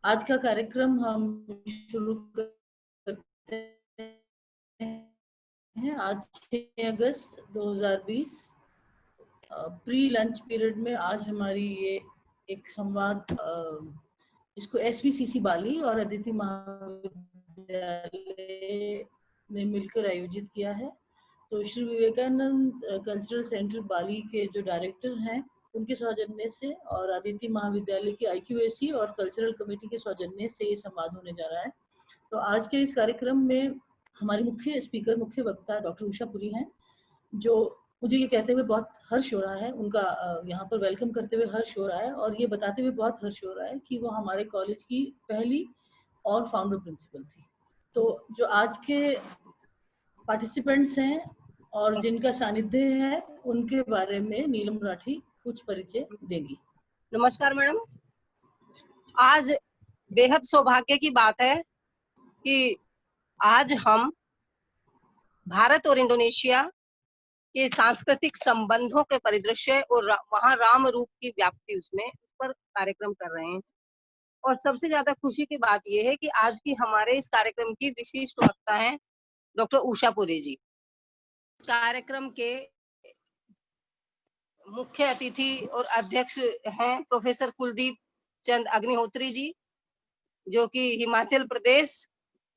आज का कार्यक्रम हम शुरू करते हैं। आज 6 अगस्त 2020 प्री लंच पीरियड में आज हमारी ये एक संवाद इसको एसवीसीसी बाली और अदिति महाविद्यालय ने मिलकर आयोजित किया है। तो श्री विवेकानंद कल्चरल सेंटर बाली के जो डायरेक्टर हैं उनके सौजन्य से और अदिति महाविद्यालय की IQAC और कल्चरल कमेटी के सौजन्य से ये संवाद होने जा रहा है। तो आज के इस कार्यक्रम में हमारी मुख्य वक्ता डॉक्टर उषा पुरी हैं, जो मुझे ये कहते हुए बहुत हर्ष हो रहा है, उनका यहाँ पर वेलकम करते हुए हर्ष हो रहा है और ये बताते हुए बहुत हर्ष हो रहा है कि वो हमारे कॉलेज की पहली और फाउंडर प्रिंसिपल थी। तो जो आज के पार्टिसिपेंट्स हैं और जिनका सानिध्य है, उनके बारे में नीलम राठी कुछ परिचय देंगी। नमस्कार मैडम। आज बेहद सौभाग्य की बात है कि आज हम भारत और इंडोनेशिया के सांस्कृतिक संबंधों के परिदृश्य और वहां राम रूप की व्याप्ति उस पर कार्यक्रम कर रहे हैं। और सबसे ज्यादा खुशी की बात यह है कि आज की हमारे इस कार्यक्रम की विशिष्ट वक्ता है डॉक्टर उषा पुरी जी। कार्यक्रम के मुख्य अतिथि और अध्यक्ष हैं प्रोफेसर कुलदीप चंद अग्निहोत्री जी, जो कि हिमाचल प्रदेश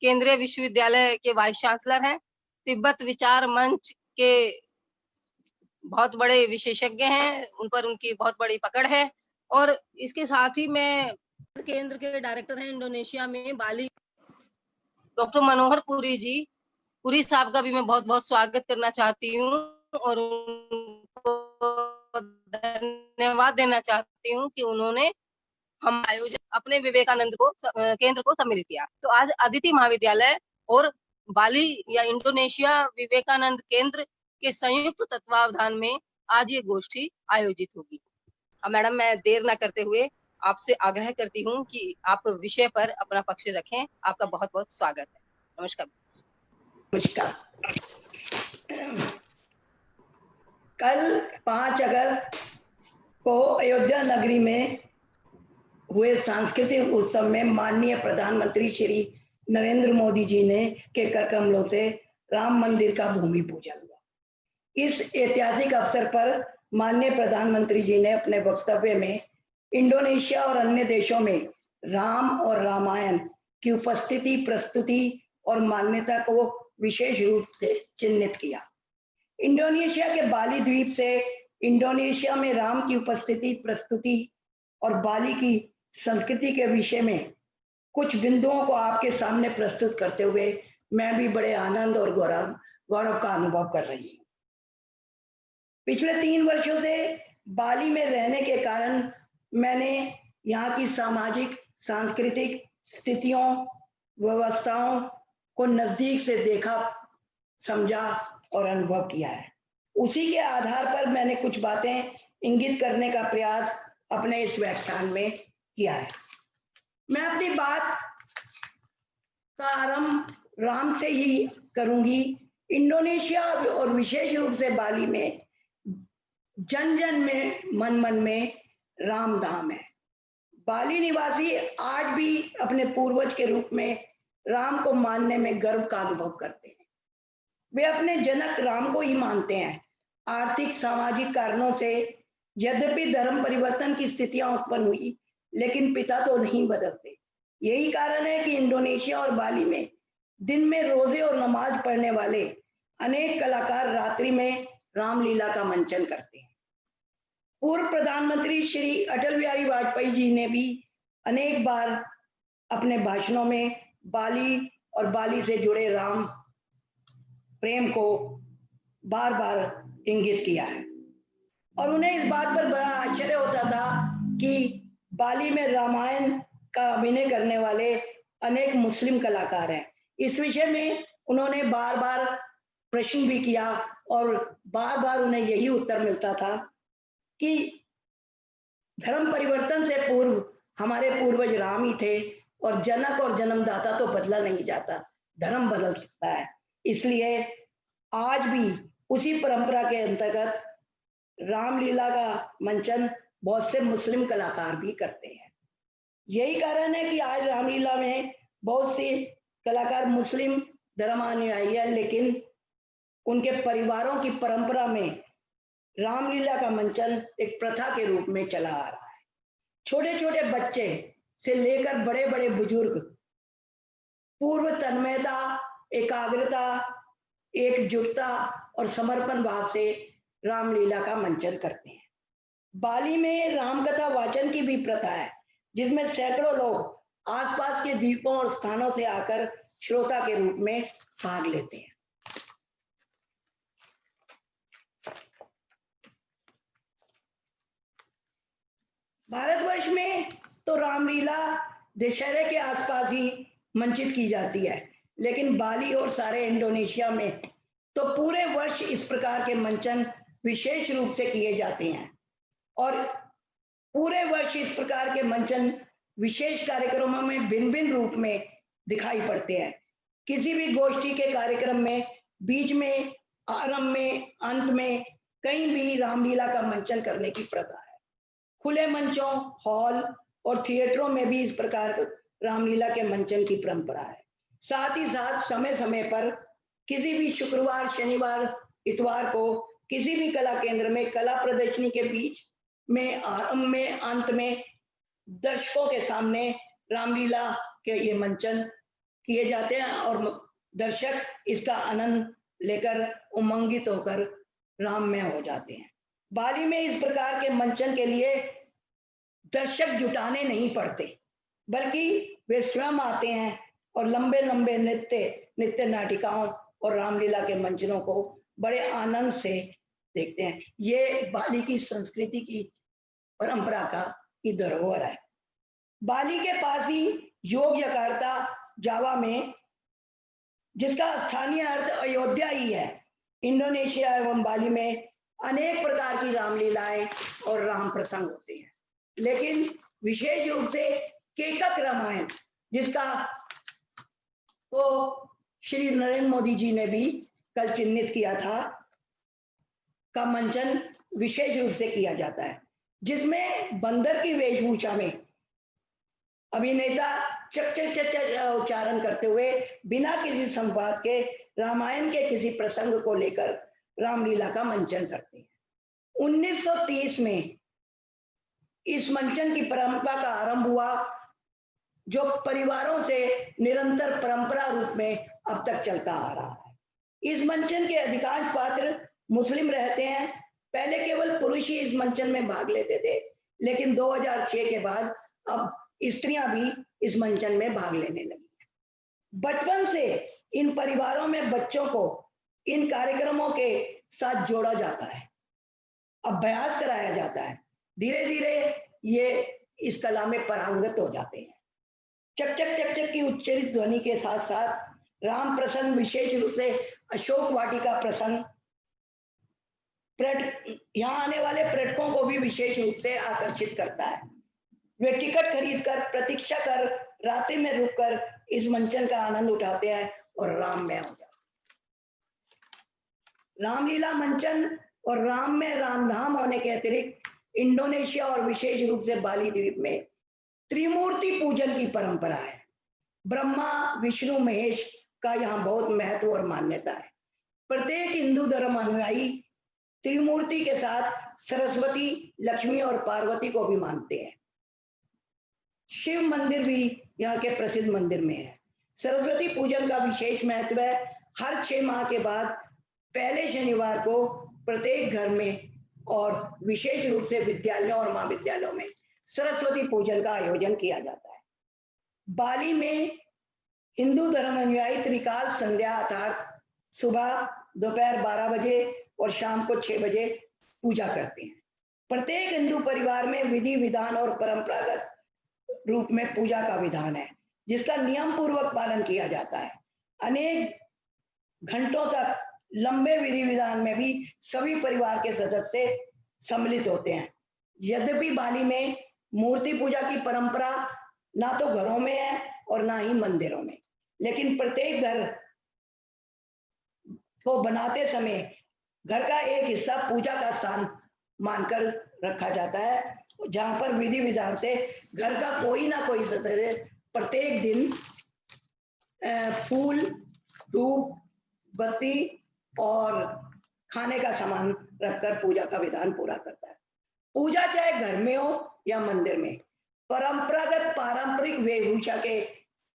केंद्रीय विश्वविद्यालय के वाइस चांसलर हैं। तिब्बत विचार मंच के बहुत बड़े विशेषज्ञ हैं, उन पर उनकी बहुत बड़ी पकड़ है। और इसके साथ ही मैं केंद्र के डायरेक्टर हैं इंडोनेशिया में बाली, डॉक्टर मनोहर पुरी जी, पुरी साहब का भी मैं बहुत बहुत स्वागत करना चाहती हूँ और उनको धन्यवाद देना चाहती हूँ कि उन्होंने हम आयोजन अपने विवेकानंद को केंद्र को सम्मिलित किया। तो आज अदिति महाविद्यालय और बाली या इंडोनेशिया विवेकानंद केंद्र के संयुक्त तत्वावधान में आज ये गोष्ठी आयोजित होगी। अब मैडम, मैं देर न करते हुए आपसे आग्रह करती हूँ कि आप विषय पर अपना पक्ष रखें। आपका बहुत बहुत स्वागत है। नमस्कार। नमस्कार। कल 5 अगस्त को अयोध्या नगरी में हुए सांस्कृतिक उत्सव में माननीय प्रधानमंत्री श्री नरेंद्र मोदी जी ने के कर कमलों से राम मंदिर का भूमि पूजन हुआ। इस ऐतिहासिक अवसर पर माननीय प्रधानमंत्री जी ने अपने वक्तव्य में इंडोनेशिया और अन्य देशों में राम और रामायण की उपस्थिति, प्रस्तुति और मान्यता को विशेष रूप से चिन्हित किया। इंडोनेशिया के बाली द्वीप से इंडोनेशिया में राम की उपस्थिति, प्रस्तुति और बाली की संस्कृति के विषय में कुछ बिंदुओं को आपके सामने प्रस्तुत करते हुए मैं भी बड़े आनंद और गौरव का अनुभव कर रही हूँ। पिछले 3 वर्षों से बाली में रहने के कारण मैंने यहाँ की सामाजिक, सांस्कृतिक स्थितियों, व्यवस्थाओं को नजदीक से देखा, समझा और अनुभव किया है। उसी के आधार पर मैंने कुछ बातें इंगित करने का प्रयास अपने इस व्याख्यान में किया है। मैं अपनी बात का आरंभ राम से ही करूंगी। इंडोनेशिया और विशेष रूप से बाली में जन जन में मन में राम धाम है। बाली निवासी आज भी अपने पूर्वज के रूप में राम को मानने में गर्व का अनुभव करते हैं। वे अपने जनक राम को ही मानते हैं। आर्थिक, सामाजिक कारणों से यद्यपि धर्म परिवर्तन की स्थितियां उत्पन्न हुई, लेकिन पिता तो नहीं बदलते। यही कारण है कि इंडोनेशिया और बाली में दिन में रोजे और नमाज पढ़ने वाले अनेक कलाकार रात्रि में रामलीला का मंचन करते हैं। पूर्व प्रधानमंत्री श्री अटल बिहारी वाजपेयी जी ने भी अनेक बार अपने भाषणों में बाली और बाली से जुड़े राम प्रेम को बार बार इंगित किया है और उन्हें इस बात पर बड़ा आश्चर्य होता था कि बाली में रामायण का अभिनय करने वाले अनेक मुस्लिम कलाकार हैं। इस विषय में उन्होंने बार बार प्रश्न भी किया और बार बार उन्हें यही उत्तर मिलता था कि धर्म परिवर्तन से पूर्व हमारे पूर्वज राम ही थे और जनक और जन्मदाता तो बदला नहीं जाता, धर्म बदल सकता है। इसलिए आज भी उसी परंपरा के अंतर्गत रामलीला का मंचन बहुत से मुस्लिम कलाकार भी करते हैं। यही कारण है कि आज रामलीला में बहुत से कलाकार मुस्लिम धर्मानुयायी है, लेकिन उनके परिवारों की परंपरा में रामलीला का मंचन एक प्रथा के रूप में चला आ रहा है। छोटे छोटे बच्चे से लेकर बड़े बड़े बुजुर्ग पूर्व तन्मयता, एकाग्रता, एकजुटता और समर्पण भाव से रामलीला का मंचन करते हैं। बाली में रामकथा वाचन की भी प्रथा है, जिसमें सैकड़ों लोग आसपास के द्वीपों और स्थानों से आकर श्रोता के रूप में भाग लेते हैं। भारतवर्ष में तो रामलीला दशहरे के आसपास ही मंचित की जाती है, लेकिन बाली और सारे इंडोनेशिया में तो पूरे वर्ष इस प्रकार के मंचन विशेष रूप से किए जाते हैं। और पूरे वर्ष इस प्रकार के मंचन विशेष कार्यक्रमों में भिन्न भिन्न रूप में दिखाई पड़ते हैं। किसी भी गोष्ठी के कार्यक्रम में बीच में, आरंभ में, अंत में कहीं भी रामलीला का मंचन करने की प्रथा है। खुले मंचों, हॉल और थिएटरों में भी इस प्रकार रामलीला के मंचन की परंपरा है। साथ ही साथ समय समय पर किसी भी शुक्रवार, शनिवार, इतवार को किसी भी कला केंद्र में कला प्रदर्शनी के बीच में, आरंभ में, अंत में दर्शकों के सामने रामलीला के ये मंचन किए जाते हैं और दर्शक इसका आनंद लेकर उमंगित होकर राममय हो जाते हैं। बाली में इस प्रकार के मंचन के लिए दर्शक जुटाने नहीं पड़ते, बल्कि वे स्वयं आते हैं और लंबे लंबे नृत्य नाटिकाओं और रामलीला के मंचनों को बड़े आनंद से देखते हैं। ये बाली की संस्कृति की परंपरा की धरोहर है। बाली के पास ही योग्यकार्ता जावा में, जिसका स्थानीय अर्थ अयोध्या ही है, इंडोनेशिया एवं बाली में अनेक प्रकार की रामलीलाएं और राम प्रसंग होते हैं, लेकिन विशेष रूप से केकक रामायण, जिसका वो श्री नरेंद्र मोदी जी ने भी कल चिन्हित किया था, का मंचन विशेष रूप से किया जाता है, जिसमें बंदर की वेशभूषा में अभिनेता चक चक चक चक उच्चारण करते हुए बिना किसी संवाद के रामायण के किसी प्रसंग को लेकर रामलीला का मंचन करते हैं। 1930 में इस मंचन की परंपरा का आरंभ हुआ, जो परिवारों से निरंतर परंपरा रूप में अब तक चलता आ रहा है। इस मंचन के अधिकांश पात्र मुस्लिम रहते हैं। पहले केवल पुरुष ही इस मंचन में भाग लेते थे, लेकिन 2006 के बाद अब स्त्रियां भी इस मंचन में भाग लेने लगी। बचपन से इन परिवारों में बच्चों को इन कार्यक्रमों के साथ जोड़ा जाता है, अभ्यास कराया जाता है। धीरे धीरे ये इस कला में पारंगत हो जाते हैं। चक चक चक चक की उच्चरित ध्वनि के साथ साथ राम प्रसंग, विशेष रूप से अशोक वाटिका प्रसंग, यहाँ आने वाले पर्यटकों को भी विशेष रूप से आकर्षित करता है। वे टिकट खरीदकर, प्रतीक्षा कर, रात्रि में रुककर इस मंचन का आनंद उठाते हैं और राममय हो जाते हैं। रामलीला मंचन और राम में रामधाम होने के अतिरिक्त इंडोनेशिया और विशेष रूप से बाली द्वीप में त्रिमूर्ति पूजन की परंपरा है। ब्रह्मा, विष्णु, महेश का यहाँ बहुत महत्व और मान्यता है। प्रत्येक हिंदू धर्म अनुयायी त्रिमूर्ति के साथ सरस्वती, लक्ष्मी और पार्वती को भी मानते हैं। शिव मंदिर भी यहाँ के प्रसिद्ध मंदिर में है। सरस्वती पूजन का विशेष महत्व है। हर 6 माह के बाद पहले शनिवार को प्रत्येक घर में और विशेष रूप से विद्यालयों और महाविद्यालयों में सरस्वती पूजन का आयोजन किया जाता है। बाली में हिंदू धर्म अनुयायी त्रिकाल संध्या अर्थात सुबह, दोपहर 12 बजे और शाम को 6 बजे पूजा करते हैं। प्रत्येक हिंदू परिवार में विधि विधान और परंपरागत रूप में पूजा का विधान है, जिसका नियम पूर्वक पालन किया जाता है। अनेक घंटों तक लंबे विधि विधान में भी सभी परिवार के सदस्य सम्मिलित होते हैं। यद्यपि बाली में मूर्ति पूजा की परंपरा ना तो घरों में है और ना ही मंदिरों में, लेकिन प्रत्येक घर को बनाते समय घर का एक हिस्सा पूजा का स्थान मानकर रखा जाता है जहां पर विधि विधान से घर का कोई ना कोई सदस्य प्रत्येक दिन फूल, धूप, बत्ती और खाने का सामान रखकर पूजा का विधान पूरा करता है। पूजा चाहे घर में हो या मंदिर में, परंपरागत पारंपरिक वेशभूषा के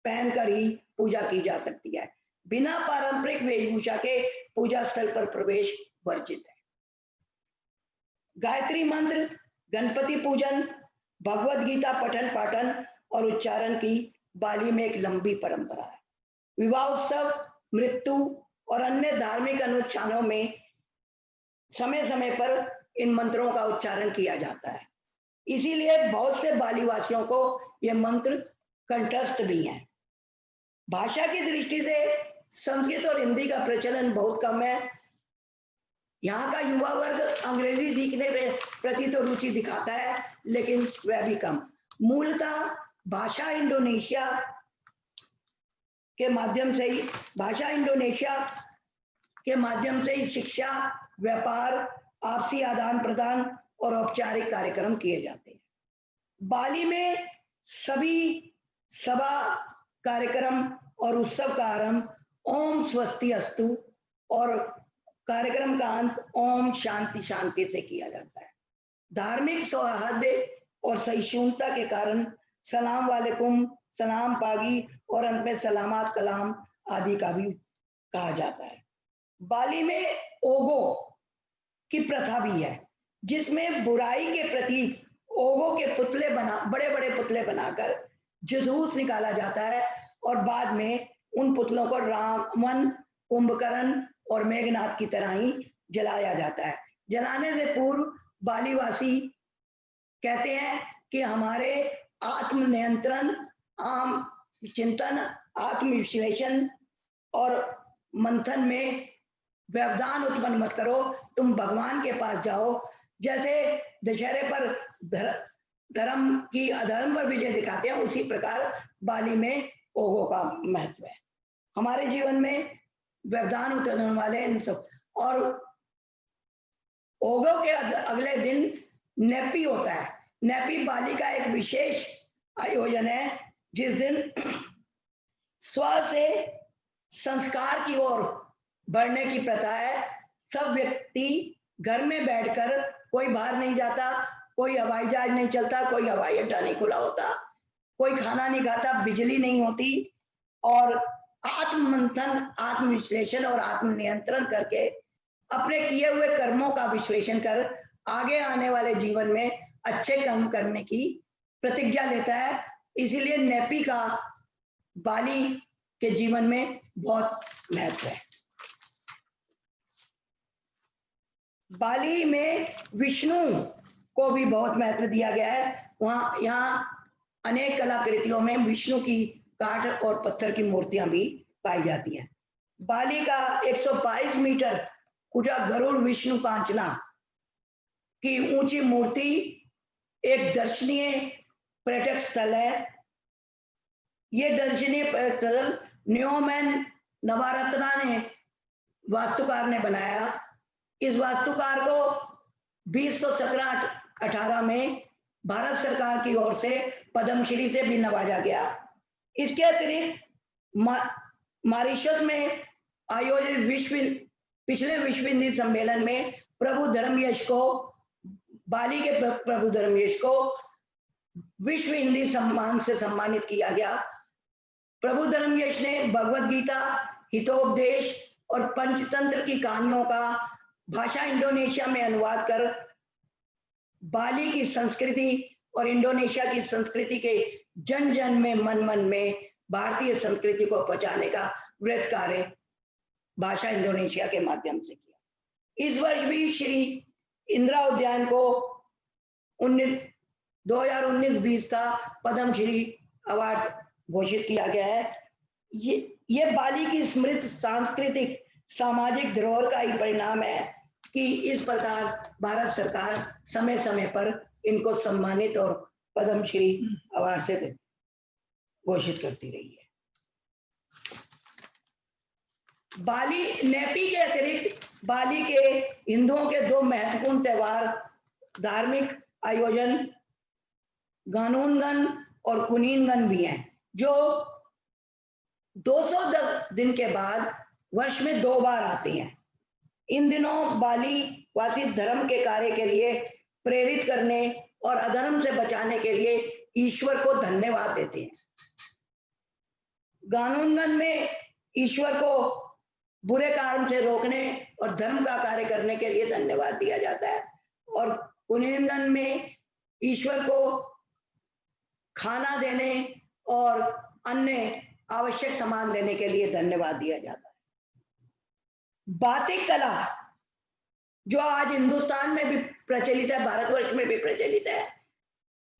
पहनकर ही पूजा की जा सकती है। बिना पारंपरिक वेशभूषा के पूजा स्थल पर प्रवेश वर्जित है। गायत्री मंत्र, गणपति पूजन, भगवत गीता पठन पाठन और उच्चारण की बाली में एक लंबी परंपरा है। विवाह उत्सव, मृत्यु और अन्य धार्मिक अनुष्ठानों में समय समय पर इन मंत्रों का उच्चारण किया जाता है। इसीलिए बहुत से बाली वासियों को ये मंत्र कंठस्थ भी हैं। भाषा की दृष्टि से संस्कृत और हिंदी का प्रचलन बहुत कम है। यहाँ का युवा वर्ग अंग्रेजी सीखने में प्रति तो रुचि दिखाता है, लेकिन वह भी कम। मूलतः भाषा इंडोनेशिया के माध्यम से ही शिक्षा, व्यापार, आपसी आदान प्रदान और औपचारिक कार्यक्रम किए जाते हैं। बाली में सभी सभा, कार्यक्रम और उत्सव का आरंभ ओम स्वस्ति अस्तु और कार्यक्रम का अंत ओम शांति शांति से किया जाता है। धार्मिक सौहार्द और सहिष्णुता के कारण सलाम वालेकुम, सलाम पागी और अंत में सलामत कलाम आदि का भी कहा जाता है। बाली में ओगो की प्रथा भी है, जिसमें बुराई के प्रतीक ओगो के पुतले बड़े बड़े पुतले बनाकर जुलूस निकाला जाता है और बाद में उन पुतलों को रावण, कुंभकर्ण और मेघनाथ की तरह ही जलाया जाता है। जलाने से पूर्व बालीवासी कहते हैं कि हमारे आत्म नियंत्रण, आम चिंतन, आत्म विश्लेषण और मंथन में व्यवधान उत्पन्न मत करो, तुम भगवान के पास जाओ। जैसे दशहरे पर धर्म की अधर्म पर विजय दिखाते हैं, उसी प्रकार बाली में ओगो का महत्व है। हमारे जीवन में व्यवधान उतरने वाले इन सब। और ओगो के अगले दिन नेपी होता है। नेपी बाली का एक विशेष आयोजन है, जिस दिन स्व से संस्कार की ओर बढ़ने की प्रथा है। सब व्यक्ति घर में बैठकर, कोई बाहर नहीं जाता, कोई हवाई जहाज नहीं चलता, कोई हवाई अड्डा नहीं खुला होता, कोई खाना नहीं खाता, बिजली नहीं होती, और आत्म मंथन, आत्म विश्लेषण और आत्म नियंत्रण करके अपने किए हुए कर्मों का विश्लेषण कर आगे आने वाले जीवन में अच्छे कर्म करने की प्रतिज्ञा लेता है। इसीलिए नेपी का बाली के जीवन में बहुत महत्व है। बाली में विष्णु को भी बहुत महत्व दिया गया है। यहाँ अनेक कलाकृतियों में विष्णु की काठ और पत्थर की मूर्तियां भी पाई जाती हैं। बाली का 122 मीटर ऊंचा गरुड़ विष्णु कांचना की ऊंची मूर्ति एक दर्शनीय पर्यटक स्थल है। ये दर्शनीय पर्यटक स्थल न्योमैन नवारत्ना ने वास्तुकार ने बनाया। इस वास्तुकार को 2017-18 में भारत सरकार की ओर से पद्मश्री से भी नवाजा गया। इसके अतिरिक्त मॉरिशस में आयोजित पिछले विश्व हिंदी सम्मेलन में प्रभु धर्मयश को, बाली के प्रभु धर्मयश को विश्व हिंदी सम्मान से सम्मानित किया गया। प्रभु धर्मयश ने भगवत गीता, हितोपदेश और पंचतंत्र की कहानियों का भाषा इंडोनेशिया में अनुवाद कर बाली की संस्कृति और इंडोनेशिया की संस्कृति के जन जन में, मन मन में भारतीय संस्कृति को पहुंचाने का वृहत कार्य भाषा इंडोनेशिया के माध्यम से किया। इस वर्ष भी श्री इंदिरा उद्यान को 2019-20 का पद्मश्री अवार्ड घोषित किया गया है। ये बाली की समृद्ध सांस्कृतिक सामाजिक धरोहर का ही परिणाम है कि इस प्रकार भारत सरकार समय समय पर इनको सम्मानित और पद्मश्री अवार्ड से घोषित करती रही है। बाली नेपी के अतिरिक्त बाली के हिंदुओं के दो महत्वपूर्ण त्योहार, धार्मिक आयोजन गानूनगन और कुनीनगन भी हैं, जो 210 दिन के बाद वर्ष में 2 बार आती हैं। इन दिनों बाली वासी धर्म के कार्य के लिए प्रेरित करने और अधर्म से बचाने के लिए ईश्वर को धन्यवाद देते हैं। गानूनगन में ईश्वर को बुरे कार्य से रोकने और धर्म का कार्य करने के लिए धन्यवाद दिया जाता है, और कुनीनगन में ईश्वर को खाना देने और अन्य आवश्यक सामान देने के लिए धन्यवाद दिया जाता है। बातिक कला जो आज हिंदुस्तान में भी प्रचलित है, भारतवर्ष में भी प्रचलित है,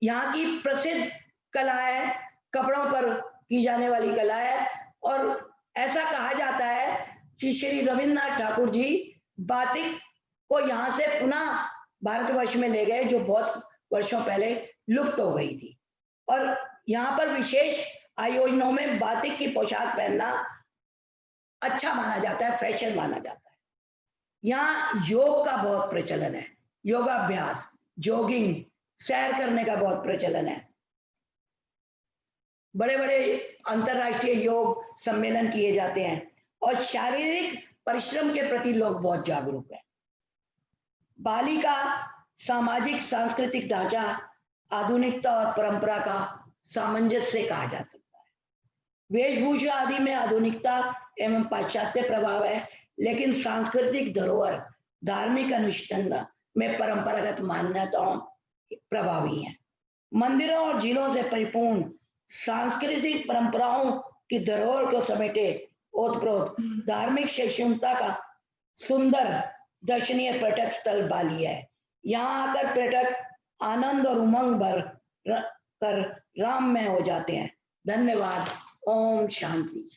यहाँ की प्रसिद्ध कला है, कपड़ों पर की जाने वाली कला है। और ऐसा कहा जाता है कि श्री रविन्द्रनाथ ठाकुर जी बातिक को यहाँ से पुनः भारतवर्ष में ले गए, जो बहुत वर्षों पहले लुप्त हो गई थी। और यहाँ पर विशेष आयोजनों में बातिक की पोशाक पहनना अच्छा माना जाता है, फैशन माना जाता है। यहाँ योग का बहुत प्रचलन है, योगाभ्यास, जॉगिंग, सैर करने का बहुत प्रचलन है। बड़े बड़े अंतरराष्ट्रीय योग सम्मेलन किए जाते हैं और शारीरिक परिश्रम के प्रति लोग बहुत जागरूक हैं। बाली का सामाजिक सांस्कृतिक ढांचा आधुनिकता और परंपरा का सामंजस्य कहा जा सकता है। वेशभूषा आदि में आधुनिकता एवं पाश्चात्य प्रभाव है, लेकिन सांस्कृतिक धरोहर, धार्मिक अनुष्ठान में परंपरागत मान्यताओं प्रभावी हैं। मंदिरों और झीलों से परिपूर्ण सांस्कृतिक परंपराओं की धरोहर को समेटे ओतप्रोत धार्मिक सहिष्णुता का सुंदर दर्शनीय पर्यटक स्थल बाली है। यहाँ आकर पर्यटक आनंद और उमंग भर कर राममय हो जाते हैं। धन्यवाद। ओम शांति।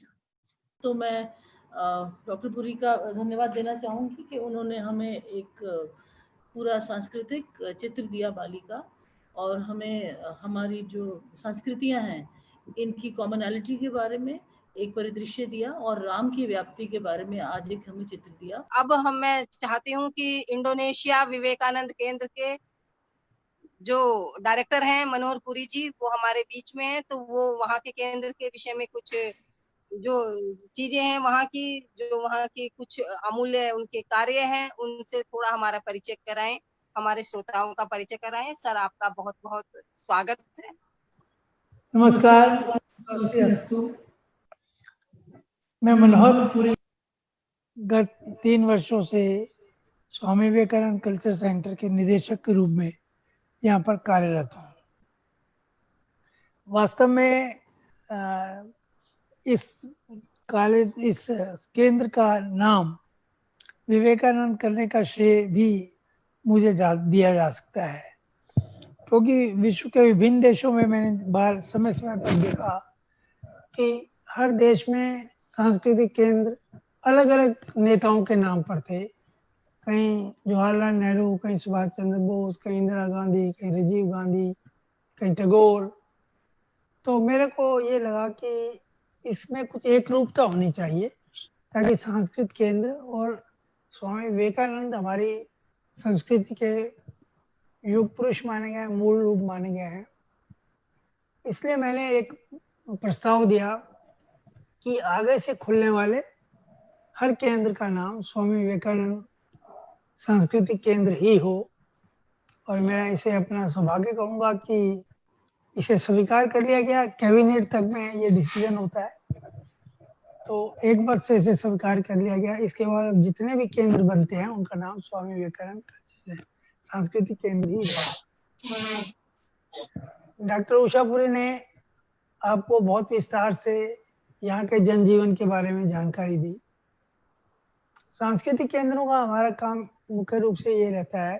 तो मैं डॉक्टर पुरी का धन्यवाद देना चाहूँगी कि उन्होंने हमें एक पूरा सांस्कृतिक चित्र दिया बाली का, और हमें हमारी जो संस्कृतियाँ हैं इनकी कॉमनैलिटी के बारे में एक परिदृश्य दिया, और राम की व्याप्ति के बारे में आज एक हमें चित्र दिया। अब मैं चाहती हूँ कि इंडोनेशिया विवेकानंद केंद्र के जो डायरेक्टर हैं मनोहर पुरी जी, वो हमारे बीच में हैं, तो वो वहाँ के केंद्र के विषय में कुछ जो चीजें हैं वहाँ की कुछ अमूल्य उनके कार्य हैं, उनसे थोड़ा हमारा परिचय कराएं, हमारे श्रोताओं का परिचय कराएं। सर, आपका बहुत बहुत स्वागत है। नमस्कार। मैं मनोहर पुरी गत 3 वर्षों से स्वामी विवेकानंद कल्चर सेंटर के निदेशक के रूप में यहाँ पर कार्यरत हूँ। वास्तव में इस केंद्र का नाम विवेकानंद करने का श्रेय भी मुझे दिया जा सकता है, क्योंकि विश्व के विभिन्न देशों में मैंने बार समय पर देखा कि हर देश में सांस्कृतिक केंद्र अलग अलग नेताओं के नाम पर थे। कहीं जवाहरलाल नेहरू, कहीं सुभाष चंद्र बोस, कहीं इंदिरा गांधी, कहीं राजीव गांधी, कहीं टैगोर। तो मेरे को ये लगा कि इसमें कुछ एक रूपता होनी चाहिए, ताकि सांस्कृतिक केंद्र और स्वामी विवेकानंद हमारी संस्कृति के युग पुरुष माने गए, मूल रूप माने गए हैं। इसलिए मैंने एक प्रस्ताव दिया कि आगे से खुलने वाले हर केंद्र का नाम स्वामी विवेकानंद सांस्कृतिक केंद्र ही हो, और मैं इसे अपना सौभाग्य कहूँगा कि इसे स्वीकार कर लिया गया। कैबिनेट तक में ये डिसीजन होता है, तो एक बार से इसे स्वीकार कर लिया गया। इसके बाद जितने भी केंद्र बनते हैं उनका नाम स्वामी विवेकानंद सांस्कृतिक केंद्र ही है। डॉक्टर उषा पुरी ने आपको बहुत विस्तार से यहाँ के जनजीवन के बारे में जानकारी दी। सांस्कृतिक केंद्रों का हमारा काम मुख्य रूप से ये रहता है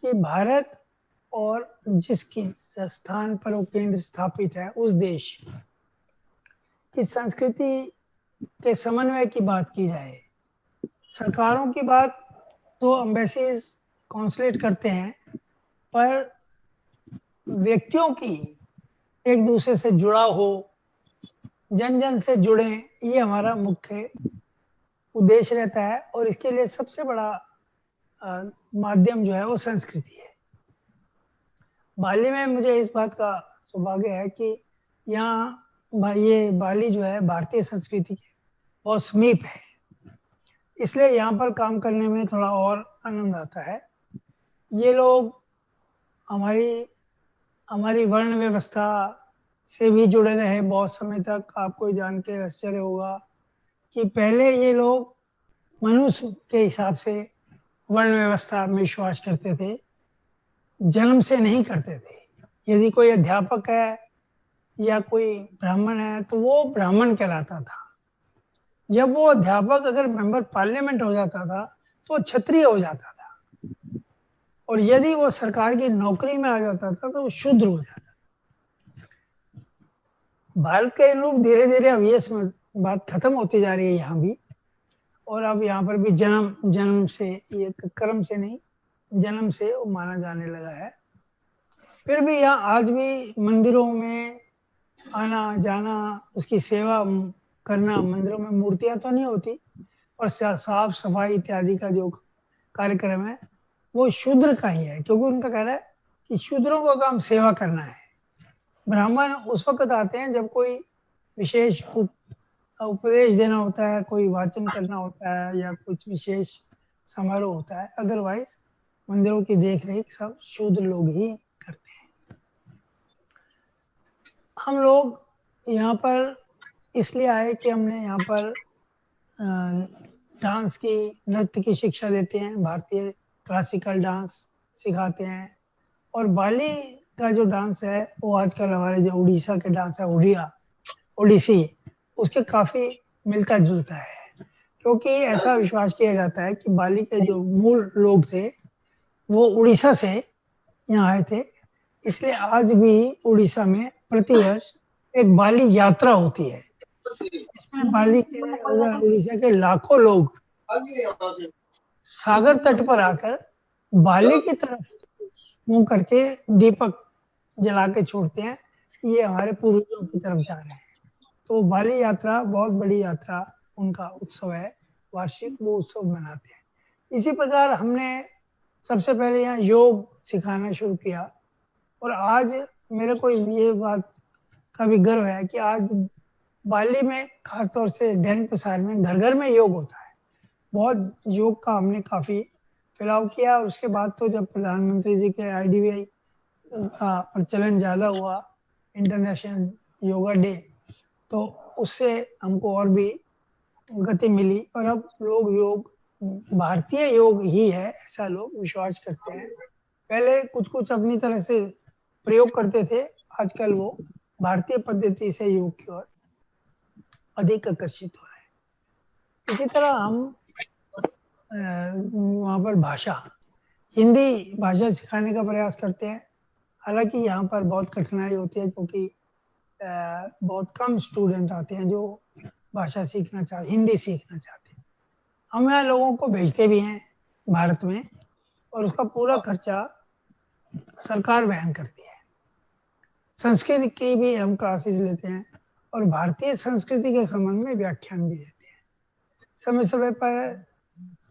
कि भारत और जिसकी स्थान पर वो केंद्र स्थापित है उस देश की संस्कृति के समन्वय की बात की जाए। सरकारों की बात तो एम्बेसीज, कॉन्सुलेट करते हैं, पर व्यक्तियों की एक दूसरे से जुड़ाव हो, जन जन से जुड़े, ये हमारा मुख्य उद्देश्य रहता है। और इसके लिए सबसे बड़ा माध्यम जो है वो संस्कृति है। बाली में मुझे इस बात का सौभाग्य है कि यहाँ ये बाली जो है भारतीय संस्कृति के बहुत समीप है, इसलिए यहाँ पर काम करने में थोड़ा और आनंद आता है। ये लोग हमारी वर्ण व्यवस्था से भी जुड़े रहे बहुत समय तक। आपको जान के आश्चर्य होगा कि पहले ये लोग मनुष्य के हिसाब से वर्ण व्यवस्था में विश्वास करते थे, जन्म से नहीं करते थे। यदि कोई अध्यापक है या कोई ब्राह्मण है तो वो ब्राह्मण कहलाता था। जब वो अध्यापक अगर मेंबर पार्लियामेंट हो जाता था तो क्षत्रिय हो जाता था, और यदि वो सरकार की नौकरी में आ जाता था तो वो शूद्र हो जाता था। भारत के लोग धीरे धीरे अब ये बात खत्म होती जा रही है यहाँ भी, और अब यहाँ पर भी जन्म से, ये कर्म से नहीं, जन्म से वो माना जाने लगा है। फिर भी यहाँ आज भी मंदिरों में आना जाना, उसकी सेवा करना, मंदिरों में मूर्तियां तो नहीं होती, और साफ सफाई इत्यादि का जो कार्यक्रम है वो शूद्र का ही है, क्योंकि उनका कहना है कि शूद्रों का काम सेवा करना है। ब्राह्मण उस वक्त आते हैं जब कोई विशेष उपदेश देना होता है, कोई वाचन करना होता है, या कुछ विशेष समारोह होता है। अदरवाइज मंदिरों की देख रेख सब शूद्र लोग ही करते हैं। हम लोग यहाँ पर इसलिए आए कि हमने यहाँ पर डांस की, नृत्य की शिक्षा देते हैं, भारतीय क्लासिकल डांस सिखाते हैं। और बाली का जो डांस है वो आजकल हमारे जो उड़ीसा के डांस है, ओडिसी, उसके काफी मिलता जुलता है, क्योंकि ऐसा विश्वास किया जाता है कि बाली के जो मूल लोग थे वो उड़ीसा से यहाँ आए थे। इसलिए आज भी उड़ीसा में प्रतिवर्ष एक बाली यात्रा होती है। इसमें बाली के उड़ीसा के लाखों लोग सागर तट पर आकर बाली की तरफ मुंह करके दीपक जला के छोड़ते हैं, ये हमारे पूर्वजों की तरफ जा रहे हैं। तो बाली यात्रा बहुत बड़ी यात्रा, उनका उत्सव है वार्षिक, वो उत्सव मनाते हैं। इसी प्रकार हमने सबसे पहले यहाँ योग सिखाना शुरू किया, और आज मेरे को ये बात का भी गर्व है कि आज बाली में खासतौर से दैनिक प्रसार में घर घर में योग होता है। बहुत योग का हमने काफी फैलाव किया। और उसके बाद तो जब प्रधानमंत्री जी के IDBI का प्रचलन ज्यादा हुआ, इंटरनेशनल योगा डे, तो उससे हमको और भी गति मिली। और अब योग भारतीय योग ही है ऐसा लोग विश्वास करते हैं। पहले कुछ अपनी तरह से प्रयोग करते थे, आजकल वो भारतीय पद्धति से योग की ओर अधिक आकर्षित हो रहे हैं। इसी तरह हम वहाँ पर हिंदी भाषा सिखाने का प्रयास करते हैं। हालांकि यहाँ पर बहुत कठिनाई होती है, क्योंकि बहुत कम स्टूडेंट आते हैं जो भाषा सीखना चाहते, हिंदी सीखना चाहते हैं। हम यहाँ लोगों को भेजते भी हैं भारत में, और उसका पूरा खर्चा सरकार वहन करती है। संस्कृत की भी हम क्लासेस लेते हैं, और भारतीय संस्कृति के संबंध में व्याख्यान भी देते हैं। समय समय पर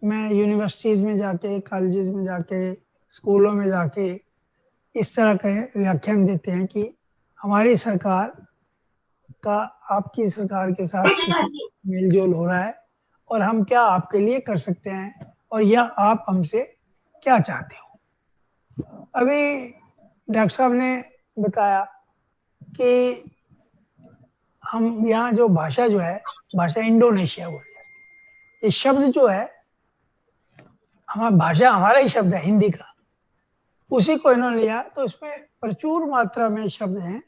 मैं यूनिवर्सिटीज में जाके, कॉलेजेस में जाके, स्कूलों में जाके इस तरह के व्याख्यान देते हैं कि हमारी सरकार का आपकी सरकार के साथ मेलजोल हो रहा है, और हम क्या आपके लिए कर सकते हैं, और या आप हमसे क्या चाहते हो। अभी डॉक्टर साहब ने बताया कि हम यहाँ जो भाषा जो है, भाषा इंडोनेशिया बोल रहे हैं। ये शब्द जो है हमारा भाषा, हमारा ही शब्द है हिंदी का, उसी को इन्होंने लिया। तो इसमें प्रचुर मात्रा में शब्द हैं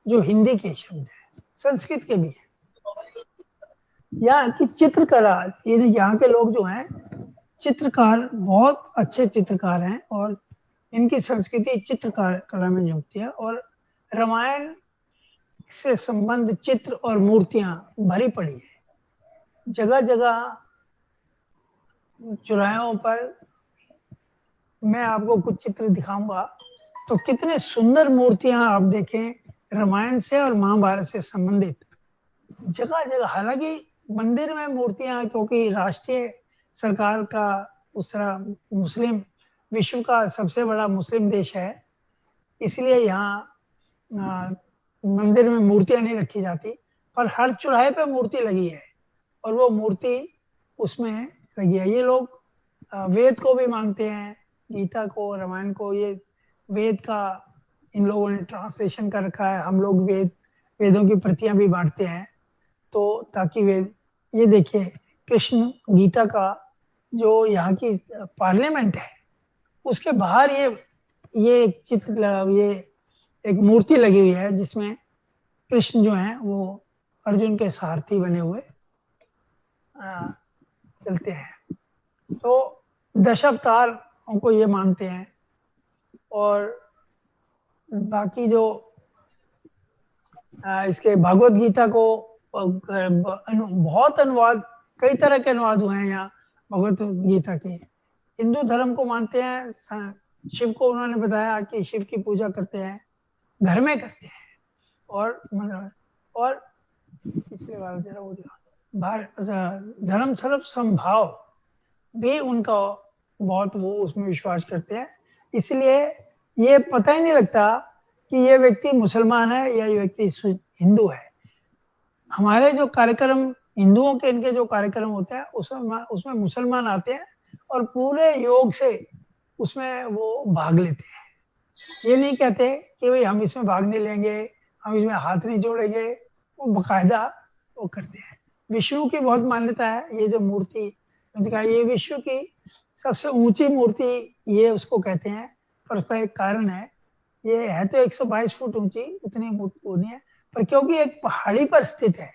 जो हिंदी के शब्द हैं, संस्कृत के भी हैं। यहाँ की चित्रकला, ये यहाँ के लोग जो हैं चित्रकार, बहुत अच्छे चित्रकार हैं, और इनकी संस्कृति चित्रकार कला में जुड़ती है। और रामायण से संबंध चित्र और मूर्तियां भरी पड़ी है। जगह जगह चौराहों पर मैं आपको कुछ चित्र दिखाऊंगा, तो कितने सुंदर मूर्तियां आप देखें रामायण से और महाभारत से संबंधित जगह जगह। हालांकि मंदिर में मूर्तियां, क्योंकि राष्ट्रीय सरकार का उस तरह मुस्लिम, विश्व का सबसे बड़ा मुस्लिम देश है, इसलिए यहाँ मंदिर में मूर्तियां नहीं रखी जाती, पर हर चौराहे पे मूर्ति लगी है और वो मूर्ति उसमें लगी है। ये लोग वेद को भी मानते हैं, गीता को, रामायण को। ये वेद का इन लोगों ने ट्रांसलेशन कर रखा है। हम लोग वेदों की प्रतियां भी बांटते हैं, तो ताकि वेद, ये देखिए कृष्ण गीता का जो यहाँ की पार्लियामेंट है उसके बाहर ये एक चित्र, ये एक मूर्ति लगी हुई है जिसमें कृष्ण जो है वो अर्जुन के सारथी बने हुए चलते हैं। तो दशावतार को ये मानते हैं। और बाकी जो इसके भगवत गीता को बहुत अनुवाद, कई तरह के अनुवाद हुए हैं यहाँ भगवत गीता के। हिंदू धर्म को मानते हैं, शिव को उन्होंने बताया कि शिव की पूजा करते हैं, घर में करते हैं। और पिछले बार जरा वो धर्म सर्व संभाव भी उनका बहुत, वो उसमें विश्वास करते हैं। इसलिए ये पता ही नहीं लगता कि ये व्यक्ति मुसलमान है या ये व्यक्ति हिंदू है। हमारे जो कार्यक्रम, हिंदुओं के इनके जो कार्यक्रम होते हैं उसमें मुसलमान आते हैं और पूरे योग से उसमें वो भाग लेते हैं। ये नहीं कहते कि भाई हम इसमें भाग नहीं लेंगे, हम इसमें हाथ नहीं जोड़ेंगे, वो बकायदा वो करते हैं। विष्णु की बहुत मान्यता है। ये जो मूर्ति ये विश्व की सबसे ऊंची मूर्ति ये उसको कहते हैं, पर उसका एक कारण है। ये है तो 122 फुट ऊंची, इतनी मूर्ति नहीं है, पर क्योंकि एक पहाड़ी पर स्थित है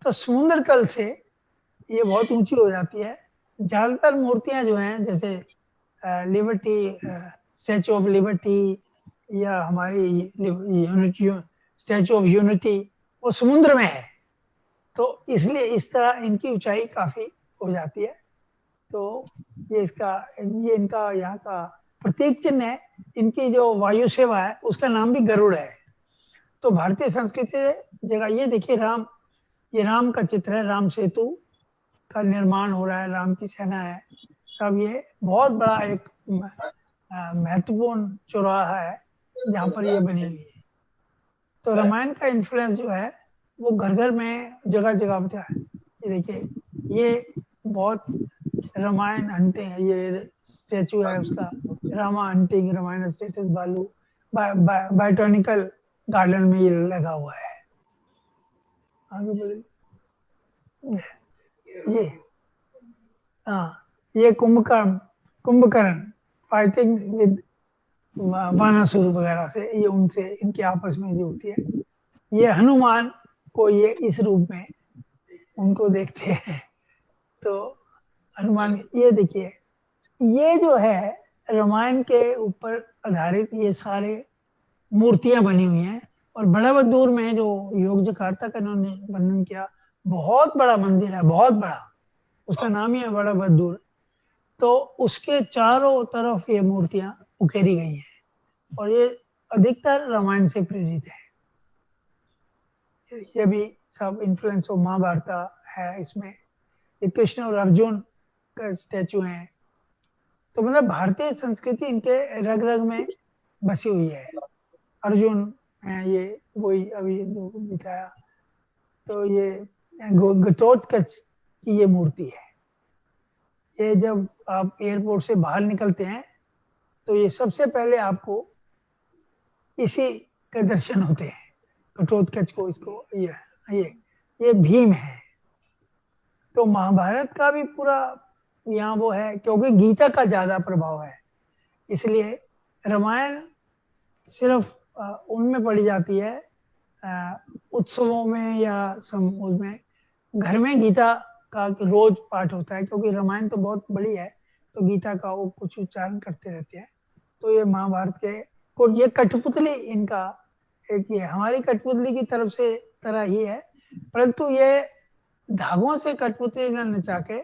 तो समुद्र तल से ये बहुत ऊंची हो जाती है। ज्यादातर मूर्तियां जो हैं जैसे लिबर्टी, स्टैचू ऑफ लिबर्टी या हमारी यूनिटी, स्टैचू ऑफ यूनिटी, वो समुद्र में है, तो इसलिए इस तरह इनकी ऊंचाई काफी हो जाती है। तो ये इनका यहाँ का प्रतीक चिन्ह है। इनकी जो वायु सेवा है उसका नाम भी गरुड़ है। तो भारतीय संस्कृति जगह, ये देखिए ये राम का चित्र है, राम सेतु का निर्माण हो रहा है, राम की सेना है सब। ये बहुत बड़ा एक महत्वपूर्ण चौराहा है जहाँ पर ये बनी हुई है। तो रामायण का इन्फ्लुएंस जो है वो घर घर में जगह जगह पे है। ये देखिए, ये बहुत रामायण हंटिंग, ये स्टेचू है उसका, रामा हंटिंग रामायण स्टेटस बालू बायोटॉनिकल गार्डन में ये लगा हुआ है। आगे बढ़े। ये कुंभकर्ण फाइटिंग विद बानासुर वगैरह से, ये उनसे इनकी आपस में जो होती है। ये हनुमान को ये इस रूप में उनको देखते हैं। तो हनुमान, ये देखिए, ये जो है रामायण के ऊपर आधारित ये सारे मूर्तियां बनी हुई हैं। और बड़ाबद्दूर में जो योग जकार्ता का इन्होंने वर्णन किया, बहुत बड़ा मंदिर है, बहुत बड़ा, उसका नाम ही है बड़ाबद्दूर। तो उसके चारों तरफ ये मूर्तियां उकेरी गई हैं और ये अधिकतर रामायण से प्रेरित है। ये भी सब इन्फ्लुएंस ऑफ महाभारत है इसमें। ये कृष्ण और अर्जुन का स्टैचू है। तो मतलब भारतीय संस्कृति इनके रग रग में बसी हुई है। अर्जुन है, ये वही अभी जो दिखाया। तो ये घटोत्कच की ये मूर्ति है। ये जब आप एयरपोर्ट से बाहर निकलते हैं तो ये सबसे पहले आपको इसी के दर्शन होते हैं, घटोत्कच को। इसको ये भीम है। तो महाभारत का भी पूरा यहाँ वो है, क्योंकि गीता का ज्यादा प्रभाव है, इसलिए रामायण सिर्फ उनमें पढ़ी जाती है उत्सवों में या उसमें। घर में गीता का रोज पाठ होता है, क्योंकि रामायण तो बहुत बड़ी है, तो गीता का वो कुछ उच्चारण करते रहते हैं। तो ये महाभारत के को, ये कठपुतली इनका एक, ये हमारी कठपुतली की तरफ से तरह ही है, परंतु ये धागों से कठपुतली न नचा के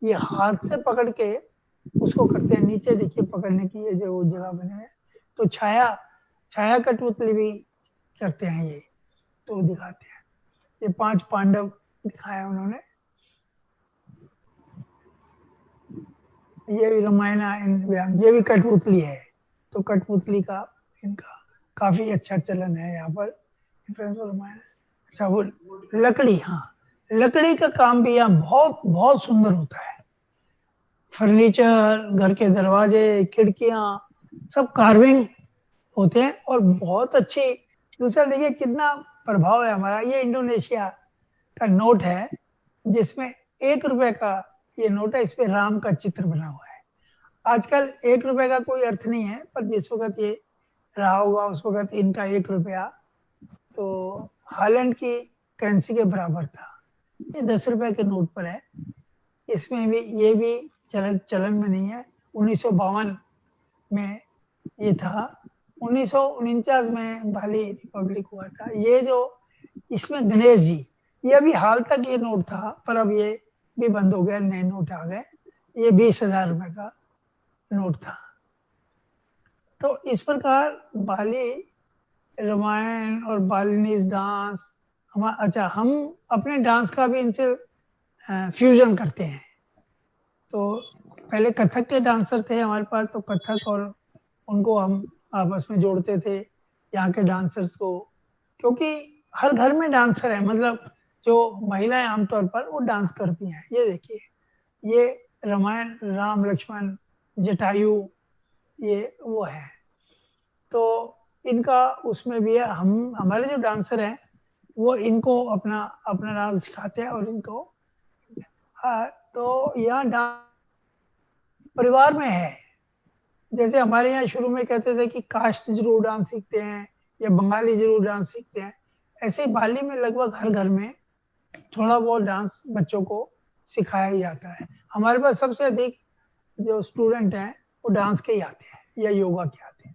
ये हाथ से पकड़ के उसको करते हैं। नीचे देखिए पकड़ने की ये जो जगह बने हैं, तो छाया कठपुतली भी करते हैं ये, तो दिखाते हैं। ये 5 पांडव दिखाया उन्होंने। ये भी रामायण, ये भी कठपुतली है। तो कठपुतली का इनका काफी अच्छा चलन है यहाँ पर इन्फ्लुएंस ऑफ रामायण। अच्छा वो लकड़ी, हाँ लकड़ी का काम भी यहाँ बहुत बहुत सुंदर होता है। फर्नीचर, घर के दरवाजे, खिड़कियां, सब कार्विंग होते हैं और बहुत अच्छी। दूसरा देखिए कितना प्रभाव है हमारा। ये इंडोनेशिया का नोट है जिसमें 1 रुपए का ये नोट है, इस पे राम का चित्र बना हुआ है। आजकल 1 रुपए का कोई अर्थ नहीं है, पर जिस वक्त ये रहा होगा उस वक्त इनका 1 रुपया तो हॉलैंड की करेंसी के बराबर था। ये 10 रुपए के नोट पर है। इसमें भी ये भी चलन में नहीं है। 1952 में ये था। 1949 में बाली रिपब्लिक हुआ था। ये जो इसमें गणेश जी, ये अभी हाल तक ये नोट था, पर अब ये भी बंद हो गया, नए नोट आ गए। ये 20,000 रुपए का नोट था। तो इस प्रकार बाली रामायण और बालिनीज डांस अच्छा हम अपने डांस का भी इनसे फ्यूजन करते हैं। तो पहले कथक के डांसर थे हमारे पास, तो कथक और उनको हम आपस में जोड़ते थे यहाँ के डांसर्स को, क्योंकि हर घर में डांसर है। मतलब जो महिलाएं आमतौर पर वो डांस करती हैं। ये देखिए ये रामायण, राम लक्ष्मण जटायु, ये वो है। तो इनका उसमें भी है। हम हमारे जो डांसर हैं वो इनको अपना अपना डांस सिखाते हैं और इनको तो यहाँ डांस परिवार में है। जैसे हमारे यहाँ शुरू में कहते थे कि काश्त जरूर डांस सीखते हैं या बंगाली जरूर डांस सीखते हैं, ऐसे ही बाली में लगभग हर घर में थोड़ा बहुत डांस बच्चों को सिखाया ही जाता है। हमारे पास सबसे अधिक जो स्टूडेंट हैं वो डांस के ही आते हैं या योगा के आते हैं।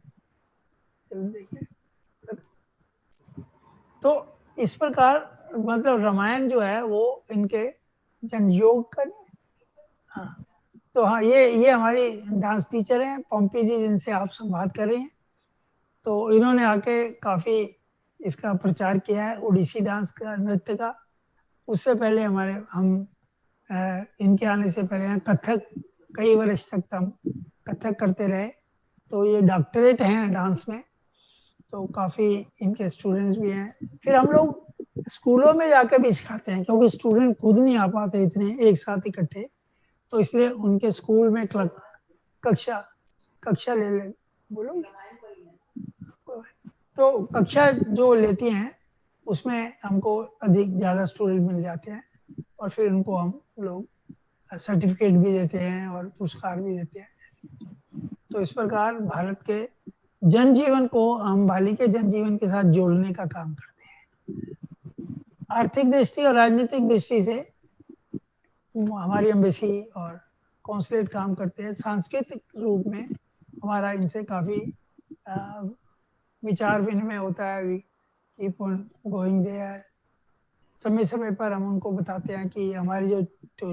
तो इस प्रकार मतलब रामायण जो है वो इनके जनयोग का। हाँ तो हाँ ये हमारी डांस टीचर हैं पम्पी जी, जिनसे आप संवाद कर रहे हैं। तो इन्होंने आके काफी इसका प्रचार किया है, ओडिसी डांस का, नृत्य का। उससे पहले हम इनके आने से पहले कथक कई वर्ष तक हम कथक करते रहे। तो ये डॉक्टरेट हैं डांस में, तो काफी इनके स्टूडेंट्स भी हैं। फिर हम लोग स्कूलों में जाकर भी सिखाते हैं, क्योंकि स्टूडेंट खुद नहीं आ पाते इतने एक साथ इकट्ठे, तो इसलिए उनके स्कूल में कक्षा ले बोलो तो कक्षा जो लेती हैं उसमें हमको अधिक ज़्यादा स्टूडेंट मिल जाते हैं और फिर उनको हम लोग सर्टिफिकेट भी देते हैं और पुरस्कार भी देते हैं। तो इस प्रकार भारत के जनजीवन को हम बाली के जनजीवन के साथ जोड़ने का काम करते हैं। आर्थिक दृष्टि और राजनीतिक दृष्टि से हमारी एम्बेसी और कॉन्सुलेट काम करते हैं। सांस्कृतिक रूप में हमारा इनसे काफ़ी विचार विनिमय होता है। Keep on going there. समय समय पर हम उनको बताते हैं कि हमारे जो